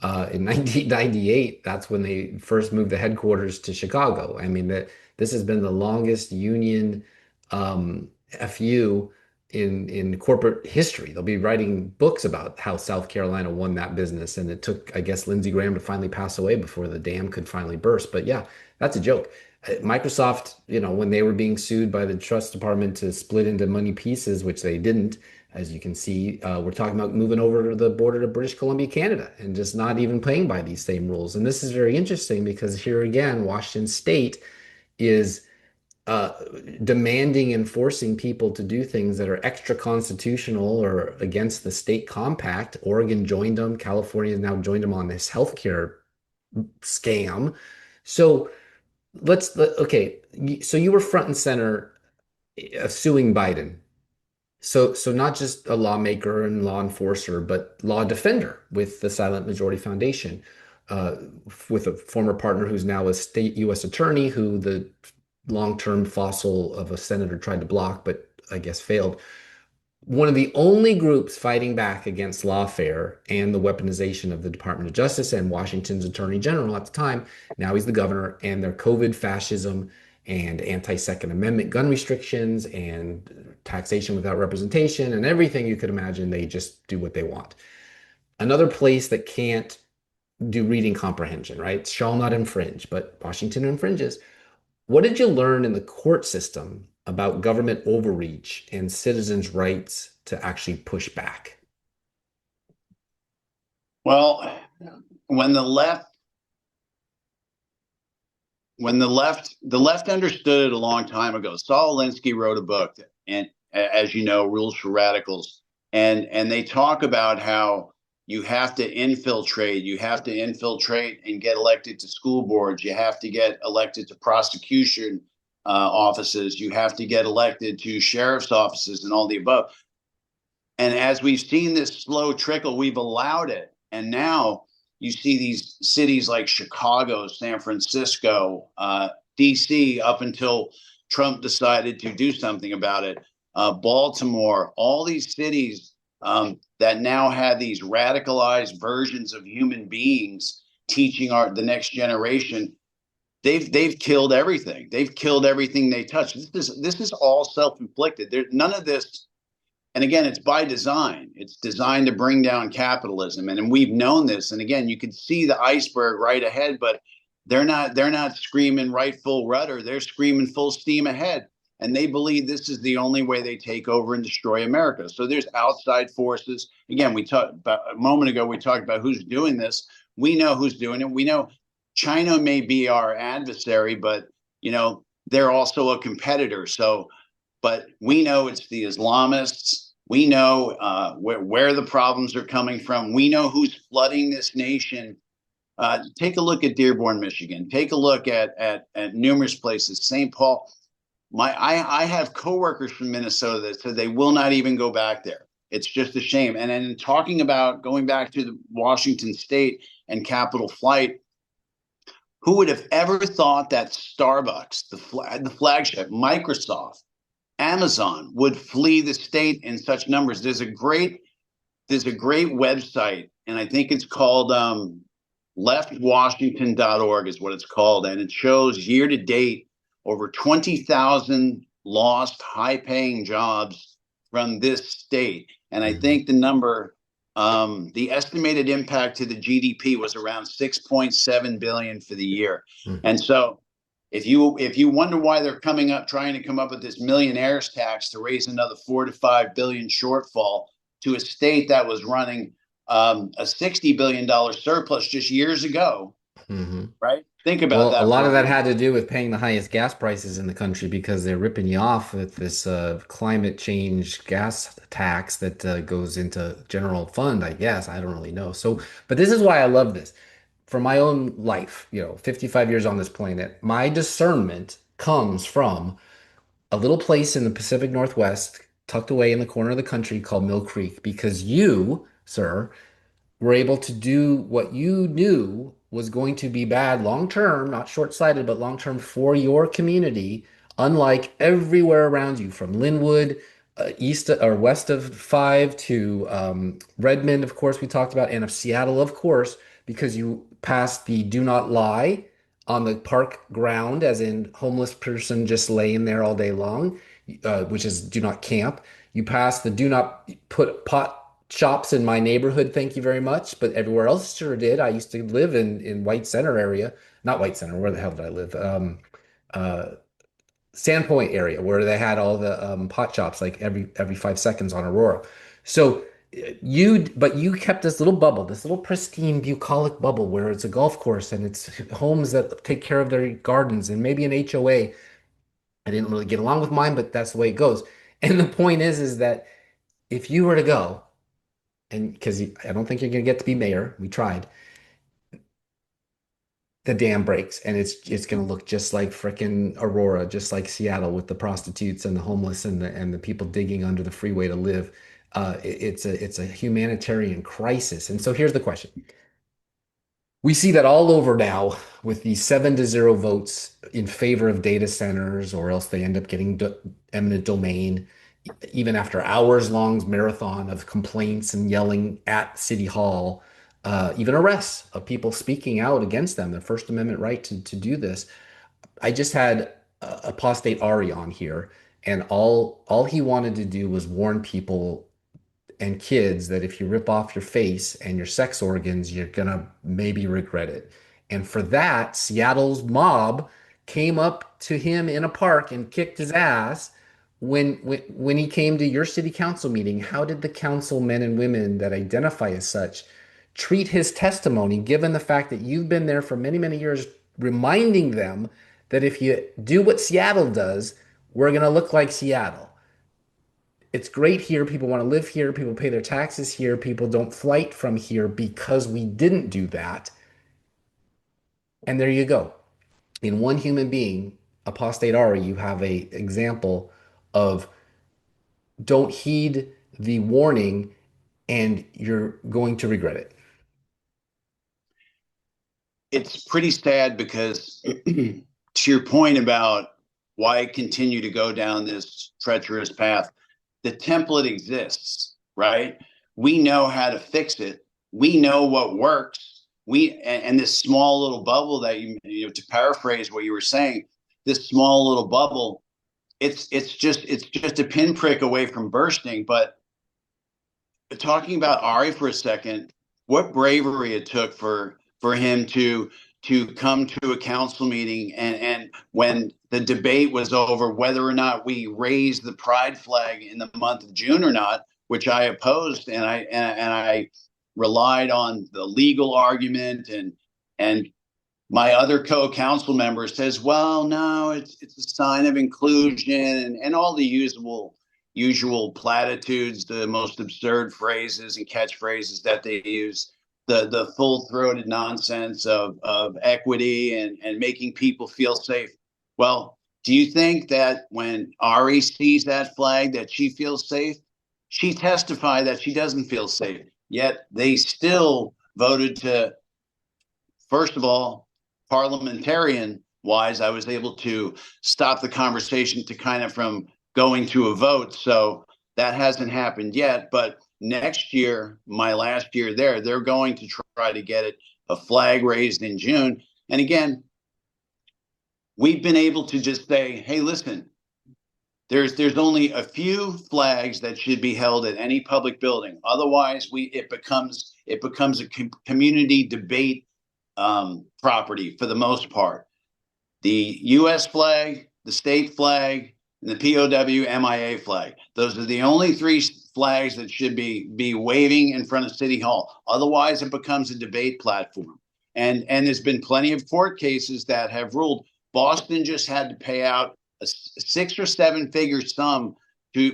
in 1998, that's when they first moved the headquarters to Chicago. I mean, this has been the longest union FU in corporate history. They'll be writing books about how South Carolina won that business, and it took, I guess, Lindsey Graham to finally pass away before the dam could finally burst. But yeah, that's a joke. Microsoft, when they were being sued by the Trust Department to split into money pieces, which they didn't, as you can see, we're talking about moving over to the border to British Columbia, Canada, and just not even playing by these same rules. And this is very interesting because here again, Washington State is demanding and forcing people to do things that are extra constitutional or against the state compact. Oregon joined them. California has now joined them on this healthcare scam. So okay. So you were front and center suing Biden. So not just a lawmaker and law enforcer, but law defender with the Silent Majority Foundation, with a former partner who's now a state U.S. attorney who the long-term fossil of a senator tried to block, but I guess failed. One of the only groups fighting back against lawfare and the weaponization of the Department of Justice and Washington's Attorney General at the time, now he's the governor, and their COVID fascism and anti-Second Amendment gun restrictions and taxation without representation and everything you could imagine, they just do what they want. Another place that can't do reading comprehension, right? Shall not infringe, but Washington infringes. What did you learn in the court system about government overreach and citizens' rights to actually push back? Well, when the left understood it a long time ago. Saul Alinsky wrote a book, and as you know, Rules for Radicals, and they talk about how you have to infiltrate and get elected to school boards. You have to get elected to prosecution offices. You have to get elected to sheriff's offices and all the above. And as we've seen this slow trickle, we've allowed it. And now you see these cities like Chicago, San Francisco, DC, up until Trump decided to do something about it, Baltimore, all these cities that now have these radicalized versions of human beings teaching the next generation. They've killed everything. They've killed everything they touch. This is all self-inflicted. There's none of this. And again, it's by design. It's designed to bring down capitalism, and we've known this. And again, you can see the iceberg right ahead, but they're not screaming right full rudder. They're screaming full steam ahead, and they believe this is the only way they take over and destroy America. So there's outside forces. Again, we talked about a moment ago. We talked about who's doing this. We know who's doing it. We know China may be our adversary, but they're also a competitor. So, but we know it's the Islamists. We know where the problems are coming from. We know who's flooding this nation. Take a look at Dearborn, Michigan. Take a look at numerous places. St. Paul. I have coworkers from Minnesota that said they will not even go back there. It's just a shame. And then talking about going back to the Washington State and Capitol flight, who would have ever thought that Starbucks, the flagship, Microsoft, Amazon would flee the state in such numbers? There's a great website, and I think it's called leftwashington.org is what it's called, and it shows year to date over 20,000 lost high-paying jobs from this state. And I think the number, the estimated impact to the GDP was around 6.7 billion for the year. And so if you wonder why they're trying to come up with this millionaires tax to raise another 4 to 5 billion shortfall to a state that was running a $60 billion surplus just years ago, right? Think about that. A lot of that had to do with paying the highest gas prices in the country because they're ripping you off with this climate change gas tax that goes into general fund, I guess. I don't really know. So, but this is why I love this. For my own life, 55 years on this planet, my discernment comes from a little place in the Pacific Northwest, tucked away in the corner of the country called Mill Creek, because you, sir, were able to do what you knew was going to be bad long term, not short-sighted, but long term for your community, unlike everywhere around you, from Linwood, east or west of 5 to Redmond, of course, we talked about, and of Seattle, of course, because you passed the do not lie on the park ground, as in homeless person just laying there all day long, which is do not camp. You passed the do not put pot shops in my neighborhood, thank you very much, but everywhere else sure did. I used to live in White Center area, not White Center, where the hell did I live? Sandpoint area, where they had all the pot shops like every 5 seconds on Aurora. So but you kept this little bubble, this little pristine bucolic bubble where it's a golf course and it's homes that take care of their gardens and maybe an HOA. I didn't really get along with mine, but that's the way it goes. And the point is that if you were to go, and because I don't think you're going to get to be mayor, we tried, the dam breaks and it's going to look just like frickin' Aurora, just like Seattle, with the prostitutes and the homeless and the people digging under the freeway to live. It's a humanitarian crisis. And so here's the question. We see that all over now with these 7-0 votes in favor of data centers, or else they end up getting eminent domain, even after hours-long marathon of complaints and yelling at City Hall, even arrests of people speaking out against them, their First Amendment right to do this. I just had apostate Ari on here, and all he wanted to do was warn people and kids that if you rip off your face and your sex organs, you're gonna maybe regret it. And for that, Seattle's mob came up to him in a park and kicked his ass when he came to your city council meeting. How did the councilmen and women that identify as such treat his testimony, given the fact that you've been there for many, many years, reminding them that if you do what Seattle does, we're going to look like Seattle? it's great here. People want to live here. People pay their taxes here. People don't flight from here because we didn't do that. And there you go. In one human being, apostate Ari, you have a example of don't heed the warning and you're going to regret it. It's pretty sad because to your point about why continue to go down this treacherous path, the template exists, right? We know how to fix it. We know what works. And this small little bubble that you know, to paraphrase what you were saying, this small little bubble, it's just a pinprick away from bursting. But talking about Ari for a second, what bravery it took for him to come to a council meeting, and when the debate was over whether or not we raised the pride flag in the month of June or not, which I opposed, and I relied on the legal argument, and my other co-council member says, well, no, it's a sign of inclusion, and all the usual platitudes, the most absurd phrases and catchphrases that they use, the full-throated nonsense of equity and making people feel safe. Well, do you think that when Ari sees that flag that she feels safe? She testified that she doesn't feel safe, yet they still voted to, first of all, parliamentarian wise, I was able to stop the conversation to kind of from going to a vote. So that hasn't happened yet, but next year, my last year there, they're going to try to get it a flag raised in June. And again, we've been able to just say, hey, listen, there's only a few flags that should be held at any public building. Otherwise, it becomes a community debate property for the most part. The U.S. flag, the state flag, and the POW MIA flag. Those are the only three flags that should be waving in front of City Hall. Otherwise, it becomes a debate platform. And there's been plenty of court cases that have ruled. Boston just had to pay out a 6 or 7 figure sum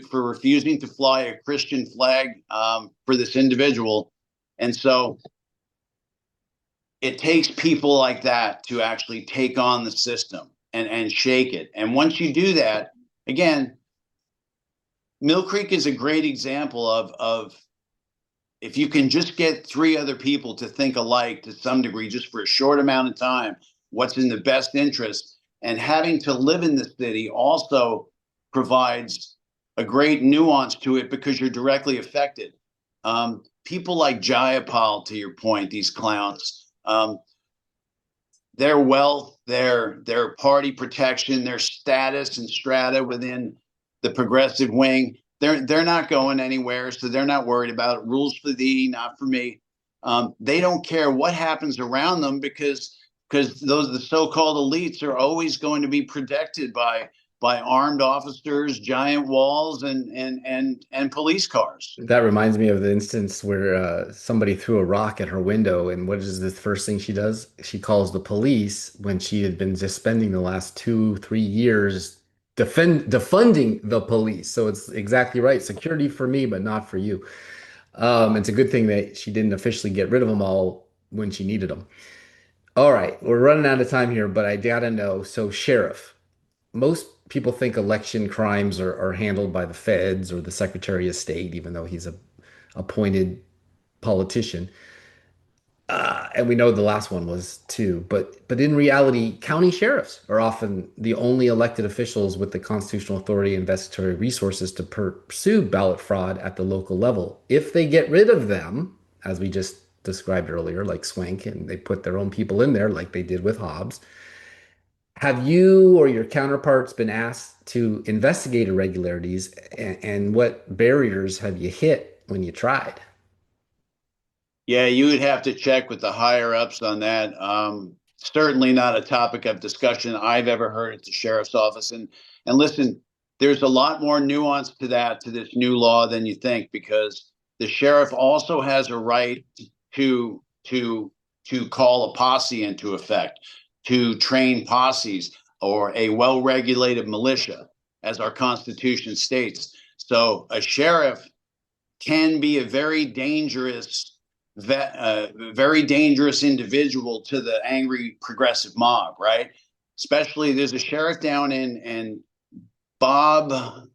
for refusing to fly a Christian flag for this individual. And so it takes people like that to actually take on the system and shake it. And once you do that, again, Mill Creek is a great example of if you can just get 3 other people to think alike to some degree, just for a short amount of time, what's in the best interest. And having to live in the city also provides a great nuance to it because you're directly affected. People like Jayapal, to your point, these clowns, their wealth, their party protection, their status and strata within the progressive wing, they're not going anywhere, so they're not worried about it. Rules for thee, not for me. They don't care what happens around them because the so-called elites are always going to be protected by armed officers, giant walls, and police cars. That reminds me of the instance where somebody threw a rock at her window, and what is the first thing she does? She calls the police when she had been just spending the last 2-3 years defunding the police. So it's exactly right. Security for me, but not for you. It's a good thing that she didn't officially get rid of them all when she needed them. All right, we're running out of time here, but I gotta know. So, sheriff, most people think election crimes are handled by the feds or the Secretary of State, even though he's a appointed politician. And we know the last one was too. But in reality, county sheriffs are often the only elected officials with the constitutional authority and investigatory resources to pursue ballot fraud at the local level. If they get rid of them, as we just described earlier, like Swank, and they put their own people in there, like they did with Hobbs. Have you or your counterparts been asked to investigate irregularities, and what barriers have you hit when you tried? Yeah, you would have to check with the higher ups on that. Certainly not a topic of discussion I've ever heard at the sheriff's office. And listen, there's a lot more nuance to this new law than you think, because the sheriff also has a right to call a posse into effect, to train posses or a well-regulated militia, as our Constitution states. So a sheriff can be a very dangerous individual to the angry progressive mob, right? Especially there's a sheriff down in Bob.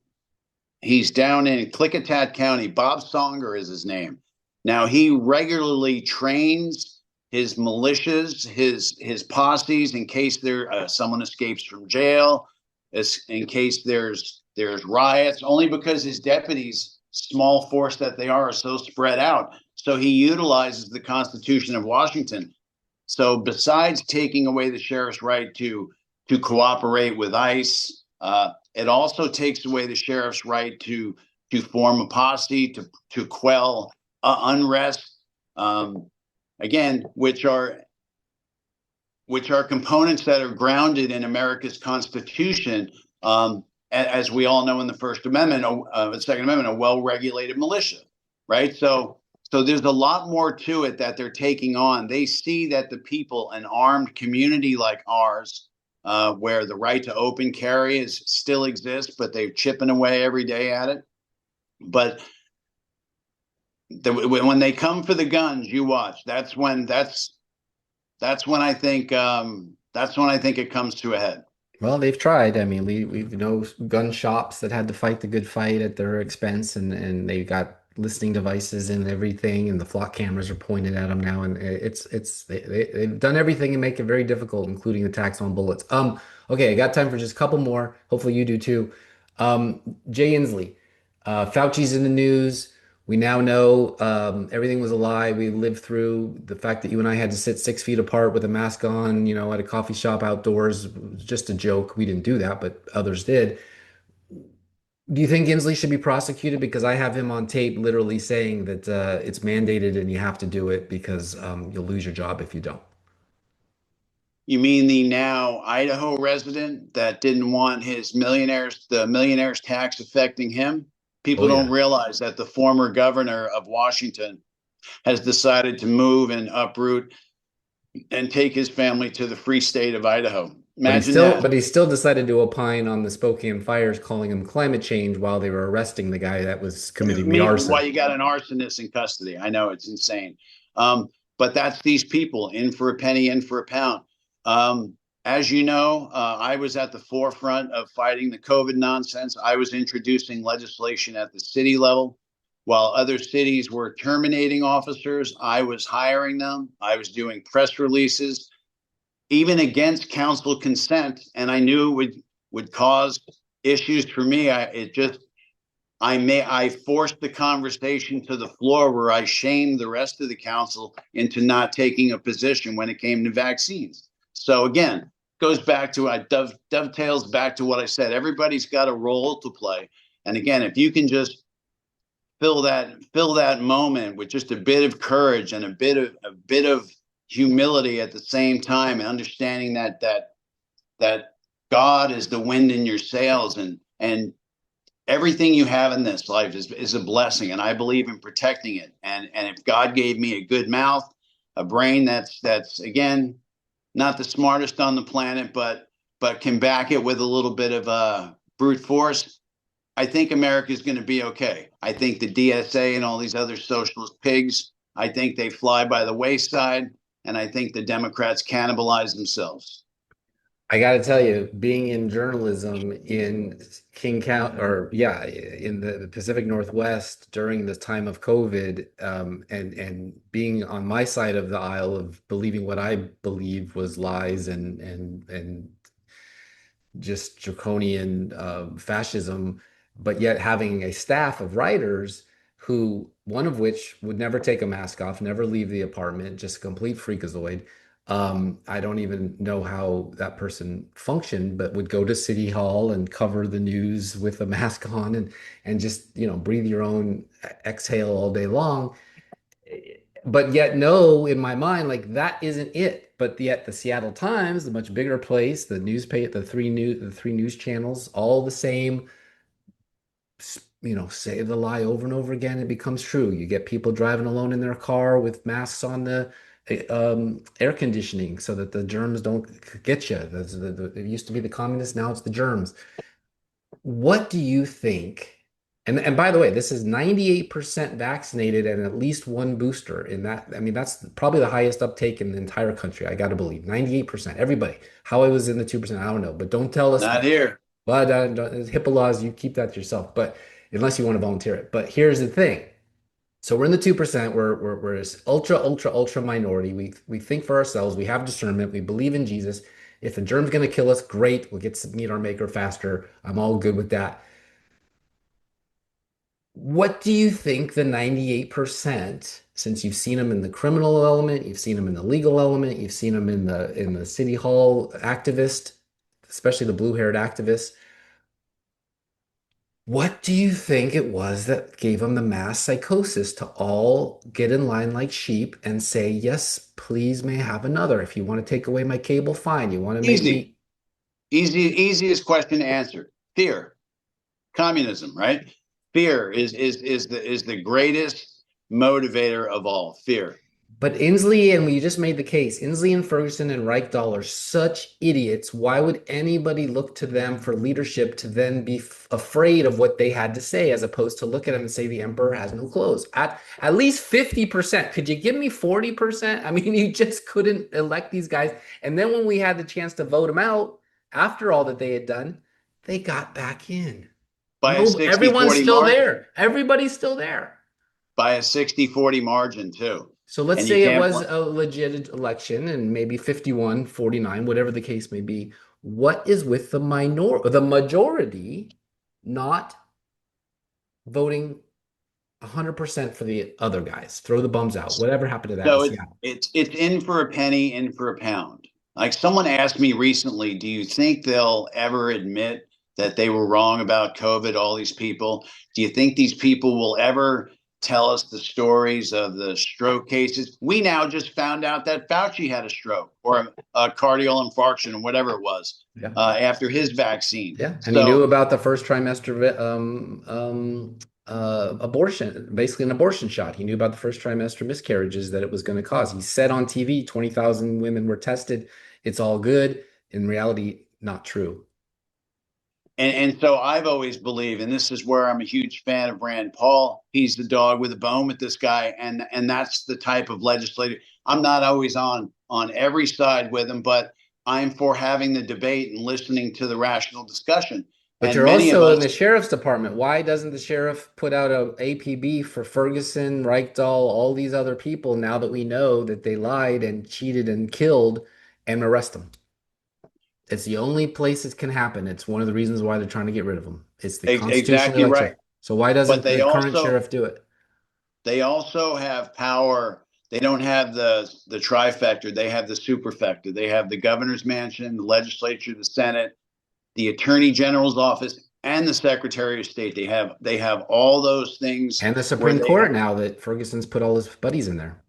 He's down in Klickitat County. Bob Songer is his name. Now he regularly trains his militias, his posses in case someone escapes from jail, in case there's riots. Only because his deputies, small force that they are so spread out. So he utilizes the Constitution of Washington. So besides taking away the sheriff's right to cooperate with ICE, it also takes away the sheriff's right to form a posse to quell unrest. Again, which are components that are grounded in America's Constitution. As we all know in the First Amendment, the Second Amendment, a well-regulated militia, right? So there's a lot more to it that they're taking on. They see that the people, an armed community like ours, where the right to open carry still exists, but they're chipping away every day at it. But when they come for the guns, you watch. That's when I think it comes to a head. Well, they've tried. I mean, we know gun shops that had to fight the good fight at their expense, and they got listening devices and everything, and the flock cameras are pointed at them now, and they've done everything and make it very difficult, including the tax on bullets. Okay, I got time for just a couple more. Hopefully you do too. Jay Inslee, Fauci's in the news. We now know everything was a lie. We lived through the fact that you and I had to sit 6 feet apart with a mask on, at a coffee shop outdoors. It was just a joke. We didn't do that, but others did. Do you think Inslee should be prosecuted? Because I have him on tape literally saying that it's mandated and you have to do it because you'll lose your job if you don't. You mean the now Idaho resident that didn't want the millionaire's tax affecting him? People don't realize that the former governor of Washington has decided to move and uproot and take his family to the free state of Idaho. Imagine that. But he still decided to opine on the Spokane fires, calling them climate change while they were arresting the guy that was committing the arson. Why you got an arsonist in custody? I know, it's insane. But that's these people, in for a penny, in for a pound. As you know, I was at the forefront of fighting the COVID nonsense. I was introducing legislation at the city level. While other cities were terminating officers, I was hiring them. I was doing press releases, even against council consent. And I knew it would cause issues for me. I forced the conversation to the floor where I shamed the rest of the council into not taking a position when it came to vaccines. So again, goes back to dovetails back to what I said. Everybody's got a role to play, and again, if you can just fill that moment with just a bit of courage and a bit of humility at the same time, and understanding that God is the wind in your sails, and everything you have in this life is a blessing, and I believe in protecting it. And if God gave me a good mouth, a brain that's again, not the smartest on the planet, but can back it with a little bit of brute force, I think America is going to be okay. I think the DSA and all these other socialist pigs, I think they fly by the wayside, and I think the Democrats cannibalize themselves. I got to tell you, being in journalism in King County, in the Pacific Northwest during this time of COVID, and being on my side of the aisle of believing what I believe was lies and just draconian fascism, but yet having a staff of writers who, one of which would never take a mask off, never leave the apartment, just a complete freakazoid. I don't even know how that person functioned, but would go to City Hall and cover the news with a mask on and just, breathe your own exhale all day long. But yet know in my mind, like, that isn't it. But yet the Seattle Times, the much bigger place, the newspaper, the three news channels, all the same, say the lie over and over again, it becomes true. You get people driving alone in their car with masks on the air conditioning so that the germs don't get you. It used to be the communists, now it's the germs. What do you think And by the way, this is 98% vaccinated and at least one booster in that. I mean, that's probably the highest uptake in the entire country. I got to believe 98%. Everybody. How I was in the 2%, I don't know. But don't tell us. Not here. But HIPAA laws, you keep that to yourself. But unless you want to volunteer it. But here's the thing. So we're in the 2%. We're this ultra minority. We think for ourselves. We have discernment. We believe in Jesus. If a germ's going to kill us, great. We'll get to meet our maker faster. I'm all good with that. What do you think the 98%, since you've seen them in the criminal element, you've seen them in the legal element, you've seen them in the city hall activist, especially the blue-haired activists, what do you think it was that gave them the mass psychosis to all get in line like sheep and say, yes, please may I have another. If you want to take away my cable, fine. You want to make me Easiest question to answer. Fear. Communism, right? Fear is the greatest motivator of all. Fear. But Inslee, and we just made the case, Inslee and Ferguson and Reichdahl are such idiots. Why would anybody look to them for leadership to then be afraid of what they had to say, as opposed to look at them and say the emperor has no clothes? At least 50%. Could you give me 40%? I mean, you just couldn't elect these guys. And then when we had the chance to vote them out, after all that they had done, they got back in. Everyone's still there. Everybody's still there. By a 60-40 margin, too. So let's say it was a legit election and maybe 51-49, whatever the case may be. What is with the majority not voting 100% for the other guys? Throw the bums out. Whatever happened to that? So it's in for a penny, in for a pound. Like someone asked me recently, do you think they'll ever admit that they were wrong about COVID, all these people? Do you think these people will ever tell us the stories of the stroke cases? We now just found out that Fauci had a stroke or a cardiac infarction or whatever it was after his vaccine. Yeah, and he knew about the first trimester abortion, basically an abortion shot. He knew about the first trimester miscarriages that it was going to cause. He said on TV, 20,000 women were tested. It's all good. In reality, not true. And so I've always believed, and this is where I'm a huge fan of Rand Paul. He's the dog with a bone with this guy, and that's the type of legislator. I'm not always on every side with him, but I'm for having the debate and listening to the rational discussion. But you're also in the sheriff's department. Why doesn't the sheriff put out a APB for Ferguson, Reichdahl, all these other people now that we know that they lied and cheated and killed, and arrest them? It's the only place it can happen. It's one of the reasons why they're trying to get rid of them. It's the constitutional exactly election. right. So why doesn't the current sheriff do it? They also have power. They don't have the trifecta. They have the superfecta. They have the governor's mansion, the legislature, the Senate, the attorney general's office, and the secretary of state. They have all those things. And the Supreme Court now that Ferguson's put all his buddies in there.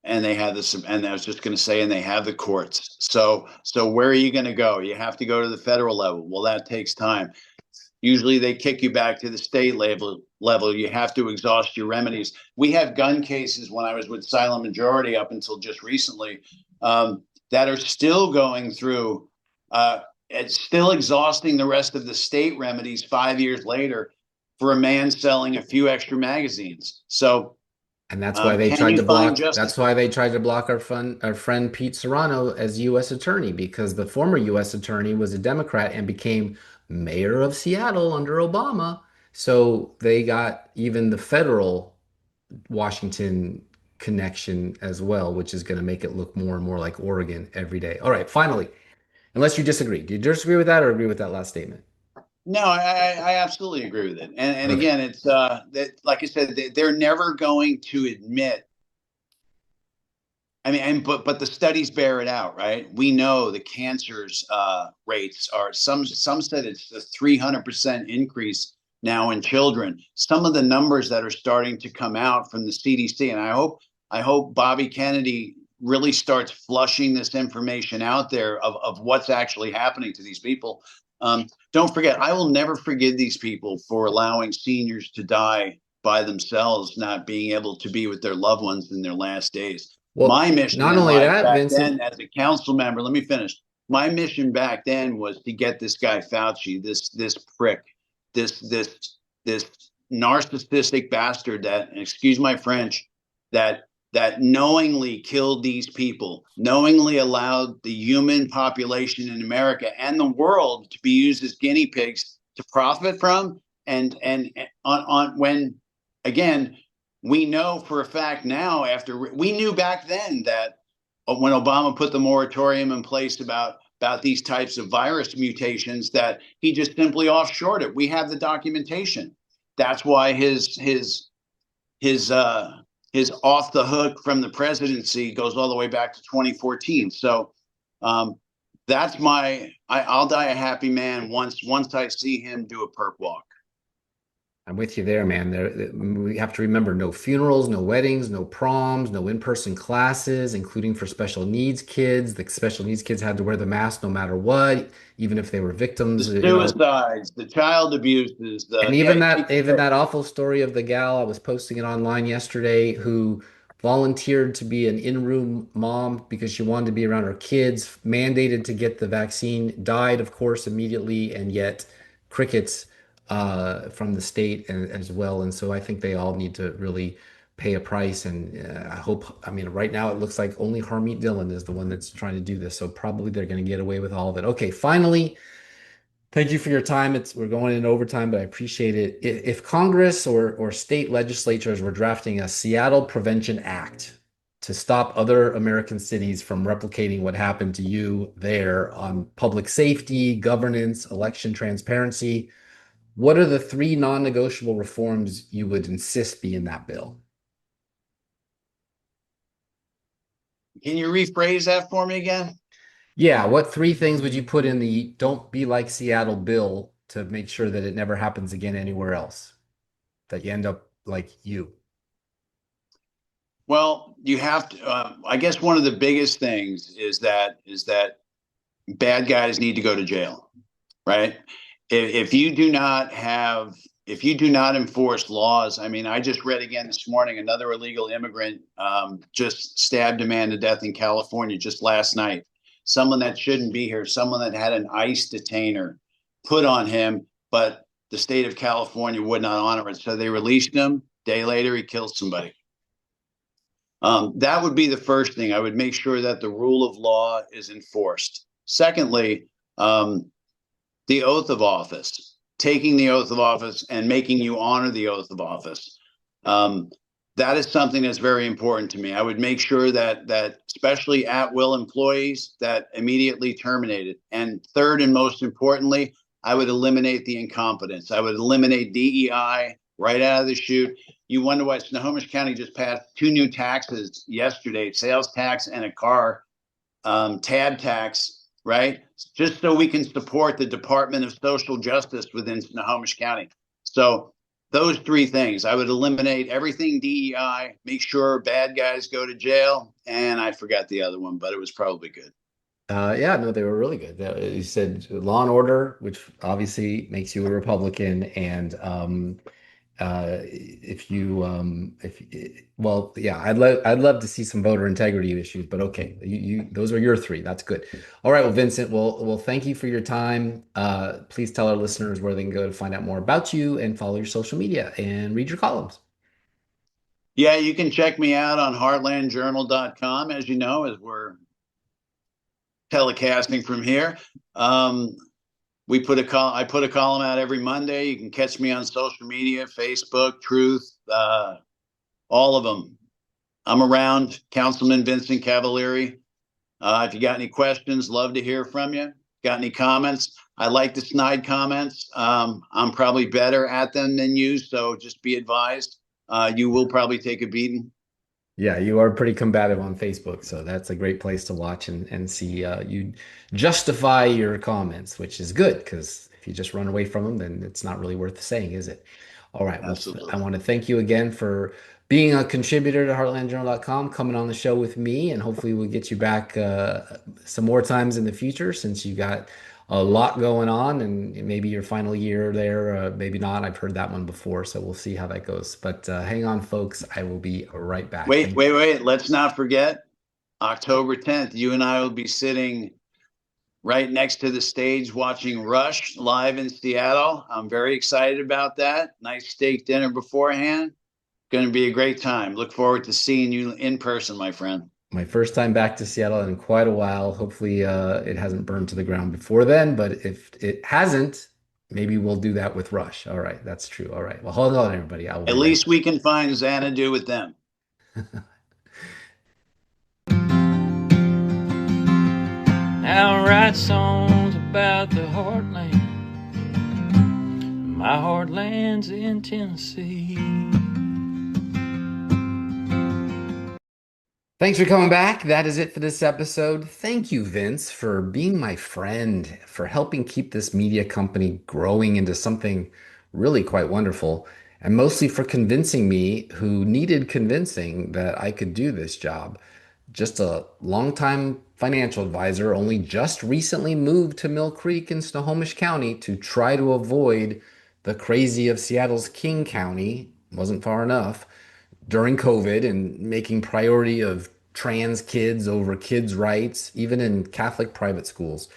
And they have this, and I was just going to say, and they have the courts. So where are you going to go? You have to go to the federal level. Well, that takes time. Usually they kick you back to the state level. You have to exhaust your remedies. We have gun cases when I was with Silent Majority up until just recently that are still going through, it's still exhausting the rest of the state remedies 5 years later for a man selling a few extra magazines. So, and that's why they tried to block. That's why they tried to block our friend Pete Serrano as U.S. attorney, because the former U.S. attorney was a Democrat and became mayor of Seattle under Obama. So they got even the federal Washington connection as well, which is going to make it look more and more like Oregon every day. All right, finally, unless you disagree, do you disagree with that or agree with that last statement? No, I absolutely agree with it. And okay. Again, it's that, like I said, they're never going to admit. I mean, but the studies bear it out, right? We know the cancers rates are some said it's a 300% increase now in children. Some of the numbers that are starting to come out from the CDC, and I hope Bobby Kennedy really starts flushing this information out there of what's actually happening to these people. Don't forget, I will never forgive these people for allowing seniors to die by themselves, not being able to be with their loved ones in their last days. Well, my mission, not only that, Vincent, then, as a council member, let me finish. My mission back then was to get this guy Fauci, this prick, this this narcissistic bastard that, and excuse my French, that knowingly killed these people, knowingly allowed the human population in America and the world to be used as guinea pigs to profit from. And on when, again, we know for a fact now, after we knew back then that when Obama put the moratorium in place about these types of virus mutations, that he just simply offshored it. We have the documentation. That's why his off the hook from the presidency goes all the way back to 2014. So that's I'll die a happy man once I see him do a perp walk. I'm with you there, man. We have to remember no funerals, no weddings, no proms, no in-person classes, including for special needs kids. The special needs kids had to wear the mask no matter what, even if they were victims. The suicides, the child abuses, and even that awful story of the gal, I was posting it online yesterday, who volunteered to be an in-room mom because she wanted to be around her kids, mandated to get the vaccine, died, of course, immediately, and yet crickets from the state as well. And so I think they all need to really pay a price. And I mean, right now it looks like only Harmeet Dillon is the one that's trying to do this. So probably they're going to get away with all of it. Okay, finally, thank you for your time. We're going in overtime, but I appreciate it. If Congress or state legislatures were drafting a Seattle Prevention Act to stop other American cities from replicating what happened to you there on public safety, governance, election transparency, what are the 3 non-negotiable reforms you would insist be in that bill? Can you rephrase that for me again? Yeah, what 3 things would you put in the Don't Be Like Seattle bill to make sure that it never happens again anywhere else, that you end up like you? Well, you have to, I guess one of the biggest things is that bad guys need to go to jail, right? If you do not enforce laws, I mean, I just read again this morning, another illegal immigrant just stabbed a man to death in California just last night. Someone that shouldn't be here, someone that had an ICE detainer put on him, but the state of California would not honor it. So they released him. Day later, he killed somebody. That would be the first thing. I would make sure that the rule of law is enforced. Secondly, the oath of office, taking the oath of office and making you honor the oath of office. That is something that's very important to me. I would make sure that especially at-will employees, that immediately terminated. And third, and most importantly, I would eliminate the incompetence. I would eliminate DEI right out of the chute. You wonder why Snohomish County just passed 2 new taxes yesterday, sales tax and a car tab tax, right? Just so we can support the Department of Social Justice within Snohomish County. So those 3 things, I would eliminate everything DEI, make sure bad guys go to jail, and I forgot the other one, but it was probably good. Yeah, no, they were really good. You said law and order, which obviously makes you a Republican, and well, yeah, I'd love to see some voter integrity issues, but okay, those are your 3. That's good. All right, well, Vincent, well, thank you for your time. Please tell our listeners where they can go to find out more about you and follow your social media and read your columns. Yeah, you can check me out on heartlandjournal.com, as you know, as we're telecasting from here. I put a column out every Monday. You can catch me on social media, Facebook, Truth, all of them. I'm around. Councilman Vincent Cavaleri. If you got any questions, love to hear from you. Got any comments? I like the snide comments. I'm probably better at them than you, so just be advised. You will probably take a beating. Yeah, you are pretty combative on Facebook, so that's a great place to watch and see you justify your comments, which is good, because if you just run away from them, then it's not really worth saying, is it? All right. Well, I want to thank you again for being a contributor to heartlandjournal.com, coming on the show with me, and hopefully we'll get you back some more times in the future, since you got a lot going on, and maybe your final year there, maybe not. I've heard that one before, so we'll see how that goes. But hang on, folks. I will be right back. Wait. Let's not forget October 10th. You and I will be sitting right next to the stage watching Rush live in Seattle. I'm very excited about that. Nice steak dinner beforehand. Going to be a great time. Look forward to seeing you in person, my friend. My first time back to Seattle in quite a while. Hopefully, it hasn't burned to the ground before then, but if it hasn't, maybe we'll do that with Rush. All right, that's true. All right. Well, hold on, everybody. I'll At be right least we can find Xanadu with them. Now I write songs about the heartland. My heartland's in Tennessee. Thanks for coming back. That is it for this episode. Thank you, Vince, for being my friend, for helping keep this media company growing into something really quite wonderful, and mostly for convincing me, who needed convincing, that I could do this job. Just a longtime financial advisor, only just recently moved to Mill Creek in Snohomish County to try to avoid the crazy of Seattle's King County. Wasn't far enough during COVID, and making priority of trans kids over kids' rights, even in Catholic private schools.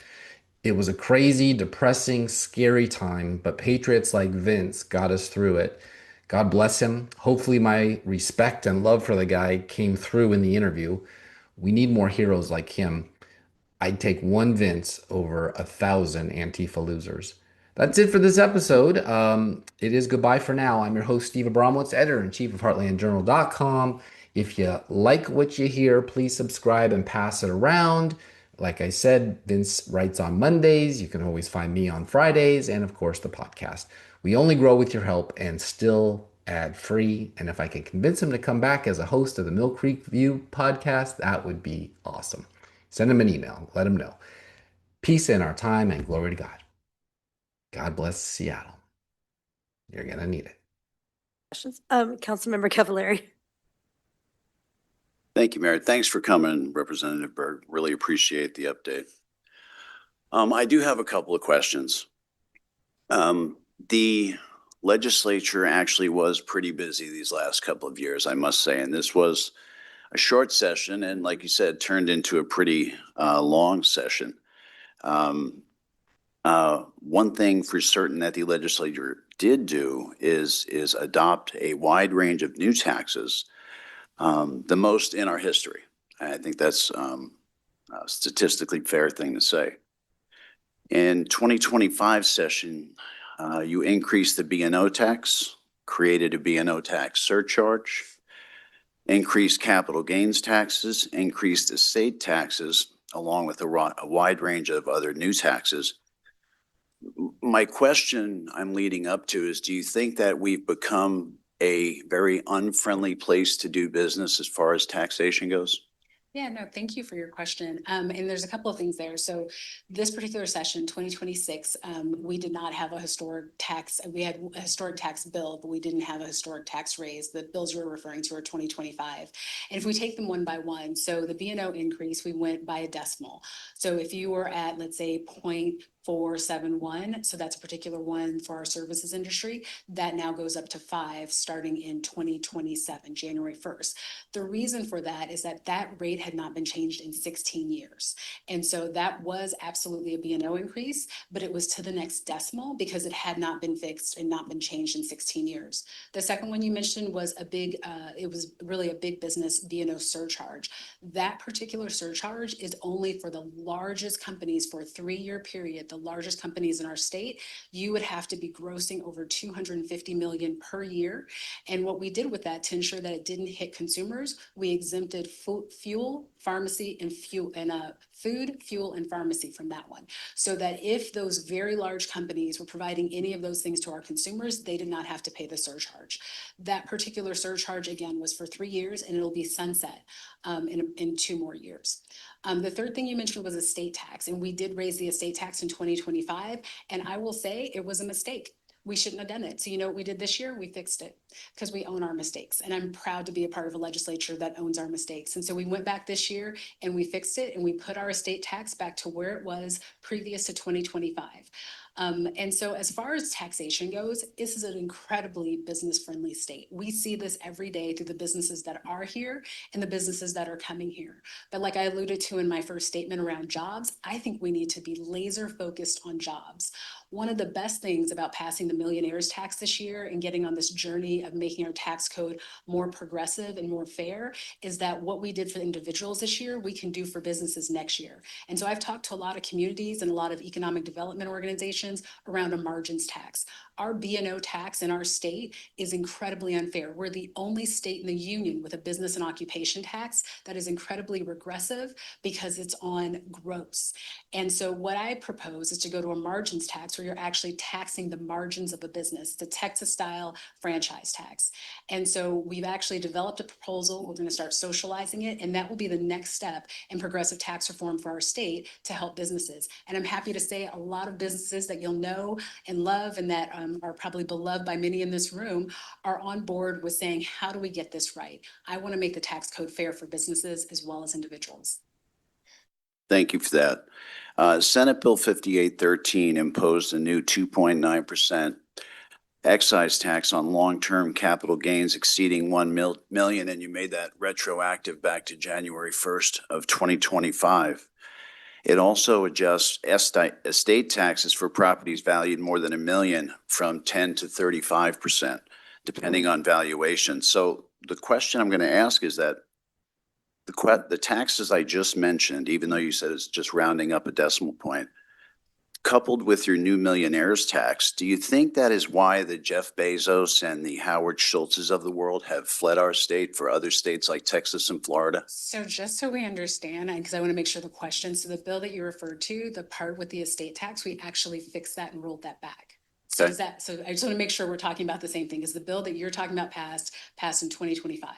It was a crazy, depressing, scary time, but patriots like Vince got us through it. God bless him. Hopefully, my respect and love for the guy came through in the interview. We need more heroes like him. I'd take one Vince over 1,000 Antifa losers. That's it for this episode. It is goodbye for now. I'm your host, Steve Abramowitz, editor-in-chief of HeartlandJournal.com. If you like what you hear, please subscribe and pass it around. Like I said, Vince writes on Mondays. You can always find me on Fridays, and of course, the podcast. We only grow with your help and still ad-free. And if I can convince him to come back as a host of the Mill Creek View podcast, that would be awesome. Send him an email. Let him know. Peace in our time and glory to God. God bless Seattle. You're going to need it. Questions? Councilmember Cavaleri. Thank you, Mary. Thanks for coming, Representative Berg. Really appreciate the update. I do have a couple of questions. The legislature actually was pretty busy these last couple of years, I must say, and this was a short session, and like you said, turned into a pretty long session. One thing for certain that the legislature did do is adopt a wide range of new taxes, the most in our history. I think that's a statistically fair thing to say. In 2025 session, you increased the B&O tax, created a B&O tax surcharge, increased capital gains taxes, increased estate taxes, along with a wide range of other new taxes. My question I'm leading up to is, do you think that we've become a very unfriendly place to do business as far as taxation goes? Yeah, no, thank you for your question. And there's a couple of things there. So this particular session, 2026, we did not have a historic tax. We had a historic tax bill, but we didn't have a historic tax raise. The bills you're referring to are 2025. And if we take them one by one, so the B&O increase, we went by a decimal. So if you were at, let's say, 0.471, so that's a particular one for our services industry, that now goes up to 5 starting in 2027, January 1st. The reason for that is that that rate had not been changed in 16 years. And so that was absolutely a B&O increase, but it was to the next decimal because it had not been fixed and not been changed in 16 years. The second one you mentioned was it was really a big business B&O surcharge. That particular surcharge is only for the largest companies for a 3-year period, the largest companies in our state. You would have to be grossing over $250 million per year. And what we did with that to ensure that it didn't hit consumers, we exempted fuel, pharmacy, and food, fuel, and pharmacy from that one. So that if those very large companies were providing any of those things to our consumers, they did not have to pay the surcharge. That particular surcharge, again, was for 3 years, and it'll be sunset in 2 more years. The third thing you mentioned was estate tax, and we did raise the estate tax in 2025, and I will say it was a mistake. We shouldn't have done it. So you know what we did this year? We fixed it because we own our mistakes. And I'm proud to be a part of a legislature that owns our mistakes. And so we went back this year and we fixed it, and we put our estate tax back to where it was previous to 2025. And so as far as taxation goes, this is an incredibly business-friendly state. We see this every day through the businesses that are here and the businesses that are coming here. But like I alluded to in my first statement around jobs, I think we need to be laser focused on jobs. One of the best things about passing the millionaires tax this year and getting on this journey of making our tax code more progressive and more fair is that what we did for individuals this year, we can do for businesses next year. And so I've talked to a lot of communities and a lot of economic development organizations around a margins tax. Our B&O tax in our state is incredibly unfair. We're the only state in the union with a business and occupation tax that is incredibly regressive because it's on gross. And so what I propose is to go to a margins tax where you're actually taxing the margins of a business, the Texas-style franchise tax. And so we've actually developed a proposal. We're going to start socializing it, and that will be the next step in progressive tax reform for our state to help businesses. And I'm happy to say a lot of businesses that you'll know and love and that are probably beloved by many in this room are on board with saying, how do we get this right? I want to make the tax code fair for businesses as well as individuals. Thank you for that. Senate Bill 5813 imposed a new 2.9% excise tax on long-term capital gains exceeding 1 million, and you made that retroactive back to January 1st of 2025. It also adjusts estate taxes for properties valued more than $1 million from 10 to 35%, depending on valuation. So the question I'm going to ask is that the taxes I just mentioned, even though you said it's just rounding up a decimal point, coupled with your new millionaires tax, do you think that is why the Jeff Bezos and the Howard Schultzes of the world have fled our state for other states like Texas and Florida? So just so we understand, because I want to make sure the question, so the bill that you referred to, the part with the estate tax, we actually fixed that and rolled that back. So Okay. is that, so I just want to make sure we're talking about the same thing. Is the bill that you're talking about passed in 2025?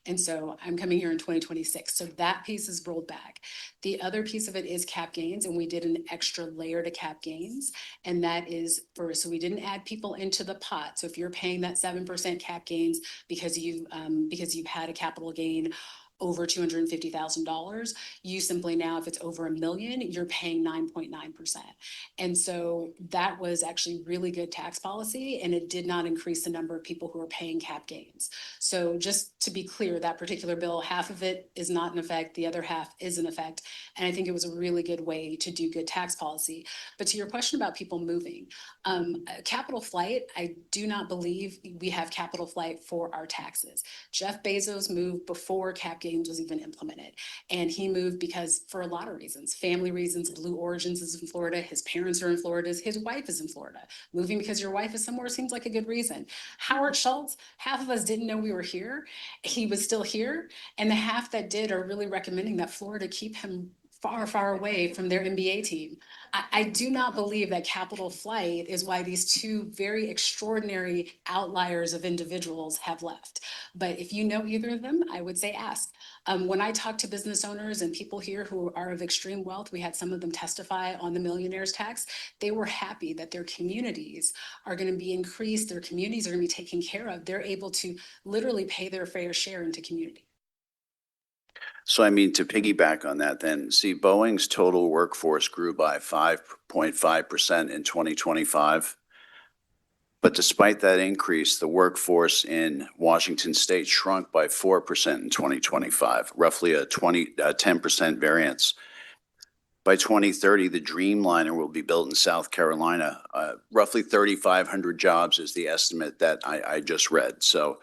And so I'm coming here in 2026. So that piece is rolled back. The other piece of it is cap gains, and we did an extra layer to cap gains. And that is so we didn't add people into the pot. So if you're paying that 7% cap gains because you've had a capital gain over $250,000, you simply now, if it's over $1 million, you're paying 9.9%. And so that was actually really good tax policy, and it did not increase the number of people who are paying cap gains. So just to be clear, that particular bill, half of it is not in effect, the other half is in effect. And I think it was a really good way to do good tax policy. But to your question about people moving, capital flight, I do not believe we have capital flight for our taxes. Jeff Bezos moved before cap gains was even implemented. And he moved because for a lot of reasons, family reasons. Blue Origins is in Florida. His parents are in Florida. His wife is in Florida. Moving because your wife is somewhere seems like a good reason. Howard Schultz, half of us didn't know we were here. He was still here. And the half that did are really recommending that Florida keep him far, far away from their NBA team. I do not believe that capital flight is why these two very extraordinary outliers of individuals have left. But if you know either of them, I would say ask. When I talk to business owners and people here who are of extreme wealth, we had some of them testify on the millionaires tax. They were happy that their communities are going to be increased. Their communities are going to be taken care of. They're able to literally pay their fair share into community. So, I mean, to piggyback on that then, see, Boeing's total workforce grew by 5.5% in 2025. But despite that increase, the workforce in Washington state shrunk by 4% in 2025, roughly a 10% variance. By 2030, the Dreamliner will be built in South Carolina. Roughly 3,500 jobs is the estimate that I just read. So,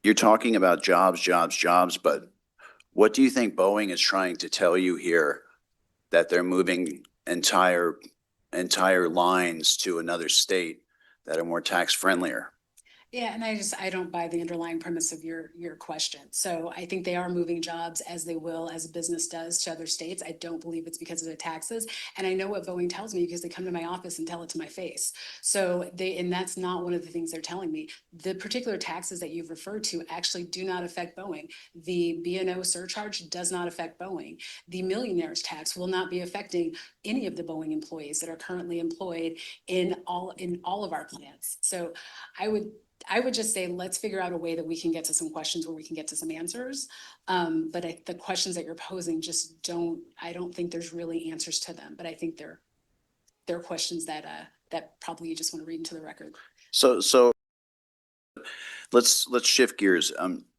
you're talking about jobs, but what do you think Boeing is trying to tell you here, that they're moving entire lines to another state that are more tax friendlier? Yeah, and I don't buy the underlying premise of your question. So I think they are moving jobs as they will, as a business does, to other states. I don't believe it's because of the taxes. And I know what Boeing tells me because they come to my office and tell it to my face. So and that's not one of the things they're telling me. The particular taxes that you've referred to actually do not affect Boeing. The B&O surcharge does not affect Boeing. The millionaires tax will not be affecting any of the Boeing employees that are currently employed in all of our plants. So I would just say, let's figure out a way that we can get to some questions where we can get to some answers. But the questions that you're posing I don't think there's really answers to them, but I think they're there are questions that that probably you just want to read into the record. So let's shift gears.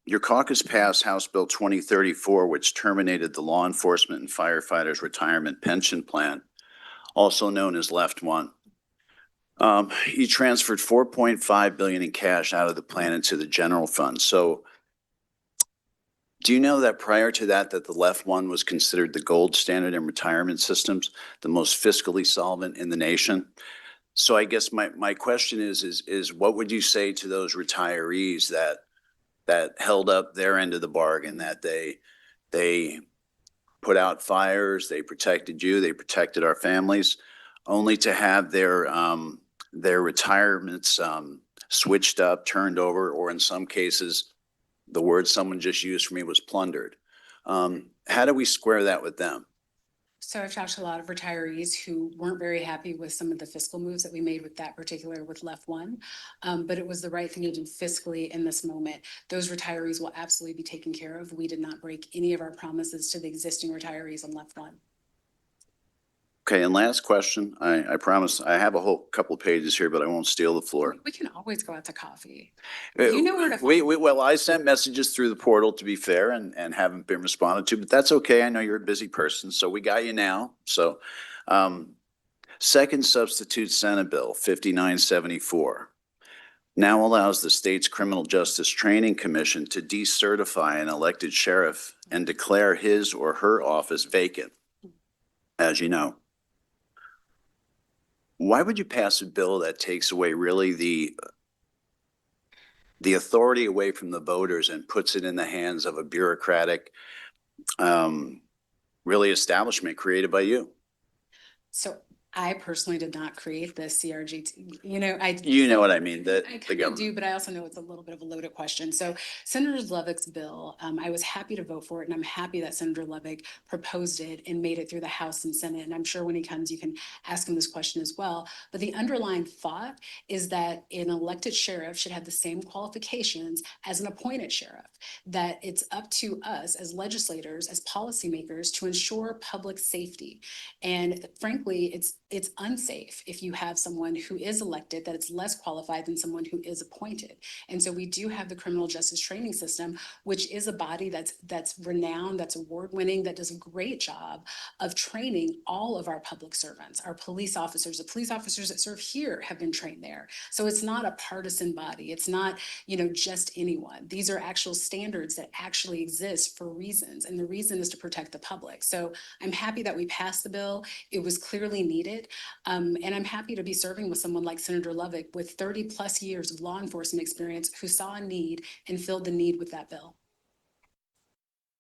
Your caucus passed House Bill 2034, which terminated the law enforcement and firefighters retirement pension plan, also known as Left One. You transferred $4.5 billion in cash out of the plan into the general fund. So do you know that prior to that, the Left One was considered the gold standard in retirement systems, the most fiscally solvent in the nation? So I guess my question is what would you say to those retirees that held up their end of the bargain, that they put out fires, they protected you, they protected our families, only to have their retirements switched up, turned over, or in some cases, the word someone just used for me was plundered. How do we square that with them? So I've talked to a lot of retirees who weren't very happy with some of the fiscal moves that we made with that particular, with Left One. But it was the right thing to do fiscally in this moment. Those retirees will absolutely be taken care of. We did not break any of our promises to the existing retirees on Left One. Okay, and last question. I promise I have a whole couple of pages here, but I won't steal the floor. We can always go out to coffee. You know where to find me. Well, I sent messages through the portal, to be fair, and haven't been responded to, but that's okay. I know you're a busy person, so we got you now. So, second substitute Senate Bill 5974 now allows the state's Criminal Justice Training Commission to decertify an elected sheriff and declare his or her office vacant, as you know. Why would you pass a bill that takes away really the authority away from the voters and puts it in the hands of a bureaucratic, really establishment created by you? So I personally did not create the CRG. You know what I mean. I kind of do, but I also know it's a little bit of a loaded question. So Senator Lovick's bill, I was happy to vote for it, and I'm happy that Senator Lovick proposed it and made it through the House and Senate. And I'm sure when he comes, you can ask him this question as well. But the underlying thought is that an elected sheriff should have the same qualifications as an appointed sheriff, that it's up to us as legislators, as policymakers, to ensure public safety. And frankly, it's unsafe if you have someone who is elected, that it's less qualified than someone who is appointed. And so we do have the Criminal Justice Training System, which is a body that's renowned, that's award-winning, that does a great job of training all of our public servants, our police officers. The police officers that serve here have been trained there. So it's not a partisan body. It's not, just anyone. These are actual standards that actually exist for reasons. And the reason is to protect the public. So I'm happy that we passed the bill. It was clearly needed. And I'm happy to be serving with someone like Senator Lovick with 30 plus years of law enforcement experience who saw a need and filled the need with that bill.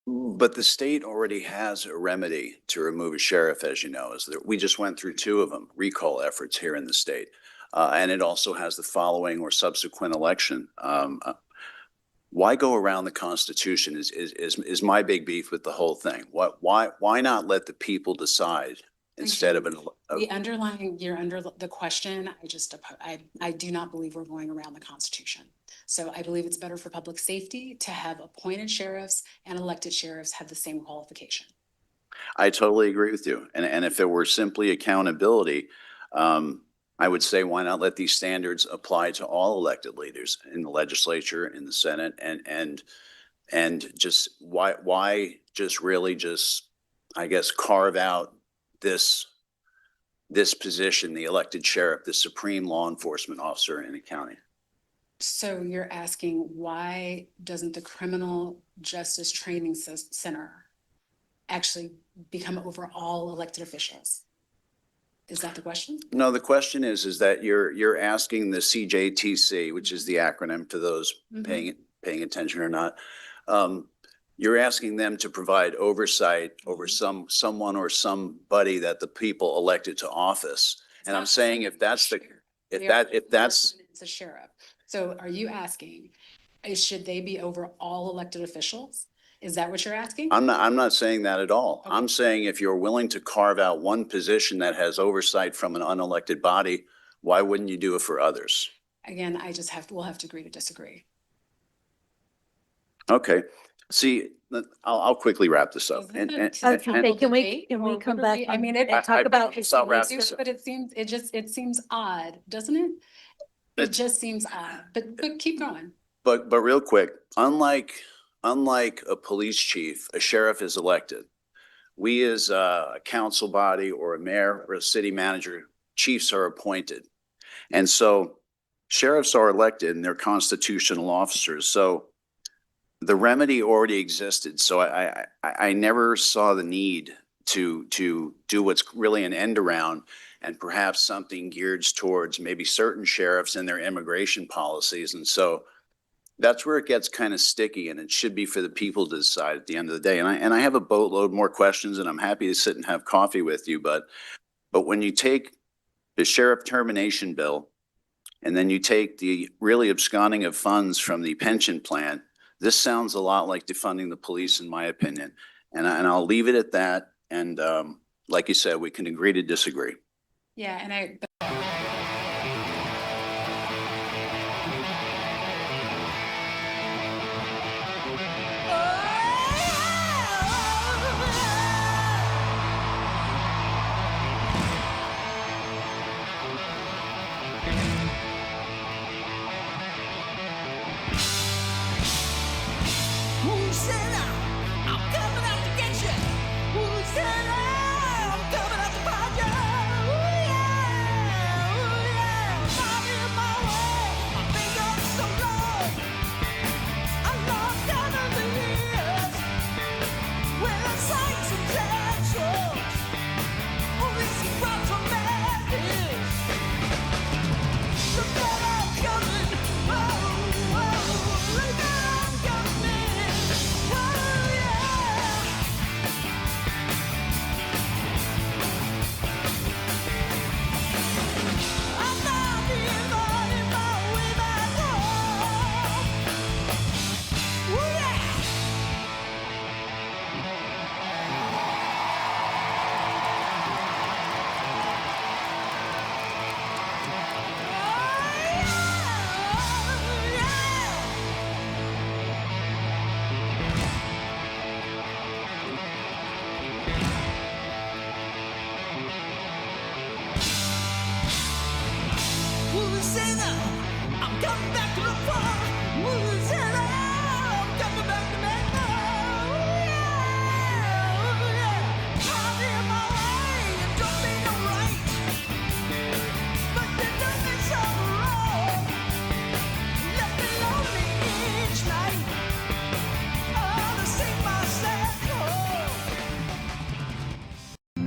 But the state already has a remedy to remove a sheriff, as you know. We just went through 2 of them, recall efforts here in the state. And it also has the following or subsequent election. Why go around the Constitution is my big beef with the whole thing. Why not let the people decide instead of the underlying, you're under the question. I do not believe we're going around the Constitution. So I believe it's better for public safety to have appointed sheriffs and elected sheriffs have the same qualification. I totally agree with you. And if it were simply accountability, I would say, why not let these standards apply to all elected leaders in the legislature, in the Senate, and just why just really just, I guess, carve out this position, the elected sheriff, the supreme law enforcement officer in a county. So you're asking, why doesn't the Criminal Justice Training Center actually become over all elected officials? Is that the question? No, the question is that you're asking the CJTC, which is the acronym for those paying attention or not. You're asking them to provide oversight over someone or somebody that the people elected to office. And I'm saying if that's it's a sheriff. So are you asking, should they be over all elected officials? Is that what you're asking? I'm not saying that at all. Okay. I'm saying if you're willing to carve out one position that has oversight from an unelected body, why wouldn't you do it for others? Again, we'll have to agree to disagree. Okay. See, I'll quickly wrap this up. Isn't it I was gonna say, can we come back I mean, and it, talk about promise I'll wrap this? this up. but it seems odd, doesn't it? It It's- just seems odd, but keep going. But real quick, unlike a police chief, a sheriff is elected. We as a council body or a mayor or a city manager, chiefs are appointed. And so sheriffs are elected and they're constitutional officers. So the remedy already existed. So I never saw the need to do what's really an end around and perhaps something geared towards maybe certain sheriffs and their immigration policies. And so that's where it gets kind of sticky, and it should be for the people to decide at the end of the day. And I have a boatload more questions, and I'm happy to sit and have coffee with you. But when you take the sheriff termination bill, and then you take the really absconding of funds from the pension plan, this sounds a lot like defunding the police, in my opinion. And I'll leave it at that. And like you said, we can agree to disagree. Yeah, and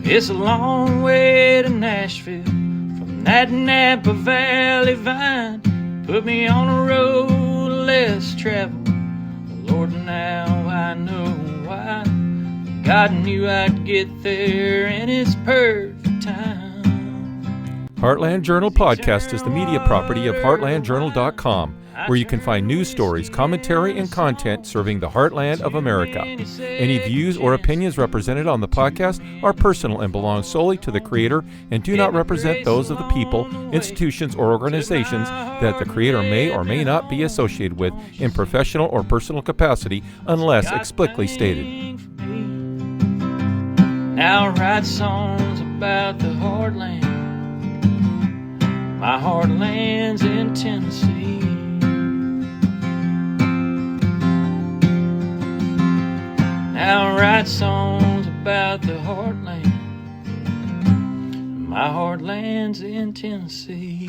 It's a long way to Nashville from that Napa Valley vine. Put me on a road less traveled. Lord, now I know why. God knew I'd get there in His perfect time. Heartland Journal Podcast is the media property of heartlandjournal.com, where you can find news stories, commentary, and content serving the heartland of America. Any views or opinions represented on the podcast are personal and belong solely to the creator and do not represent those of the people, institutions, or organizations that the creator may or may not be associated with in professional or personal capacity unless explicitly stated. Now I write songs about the heartland. My heartland's in Tennessee. Now I write songs about the heartland. My heartland's in Tennessee.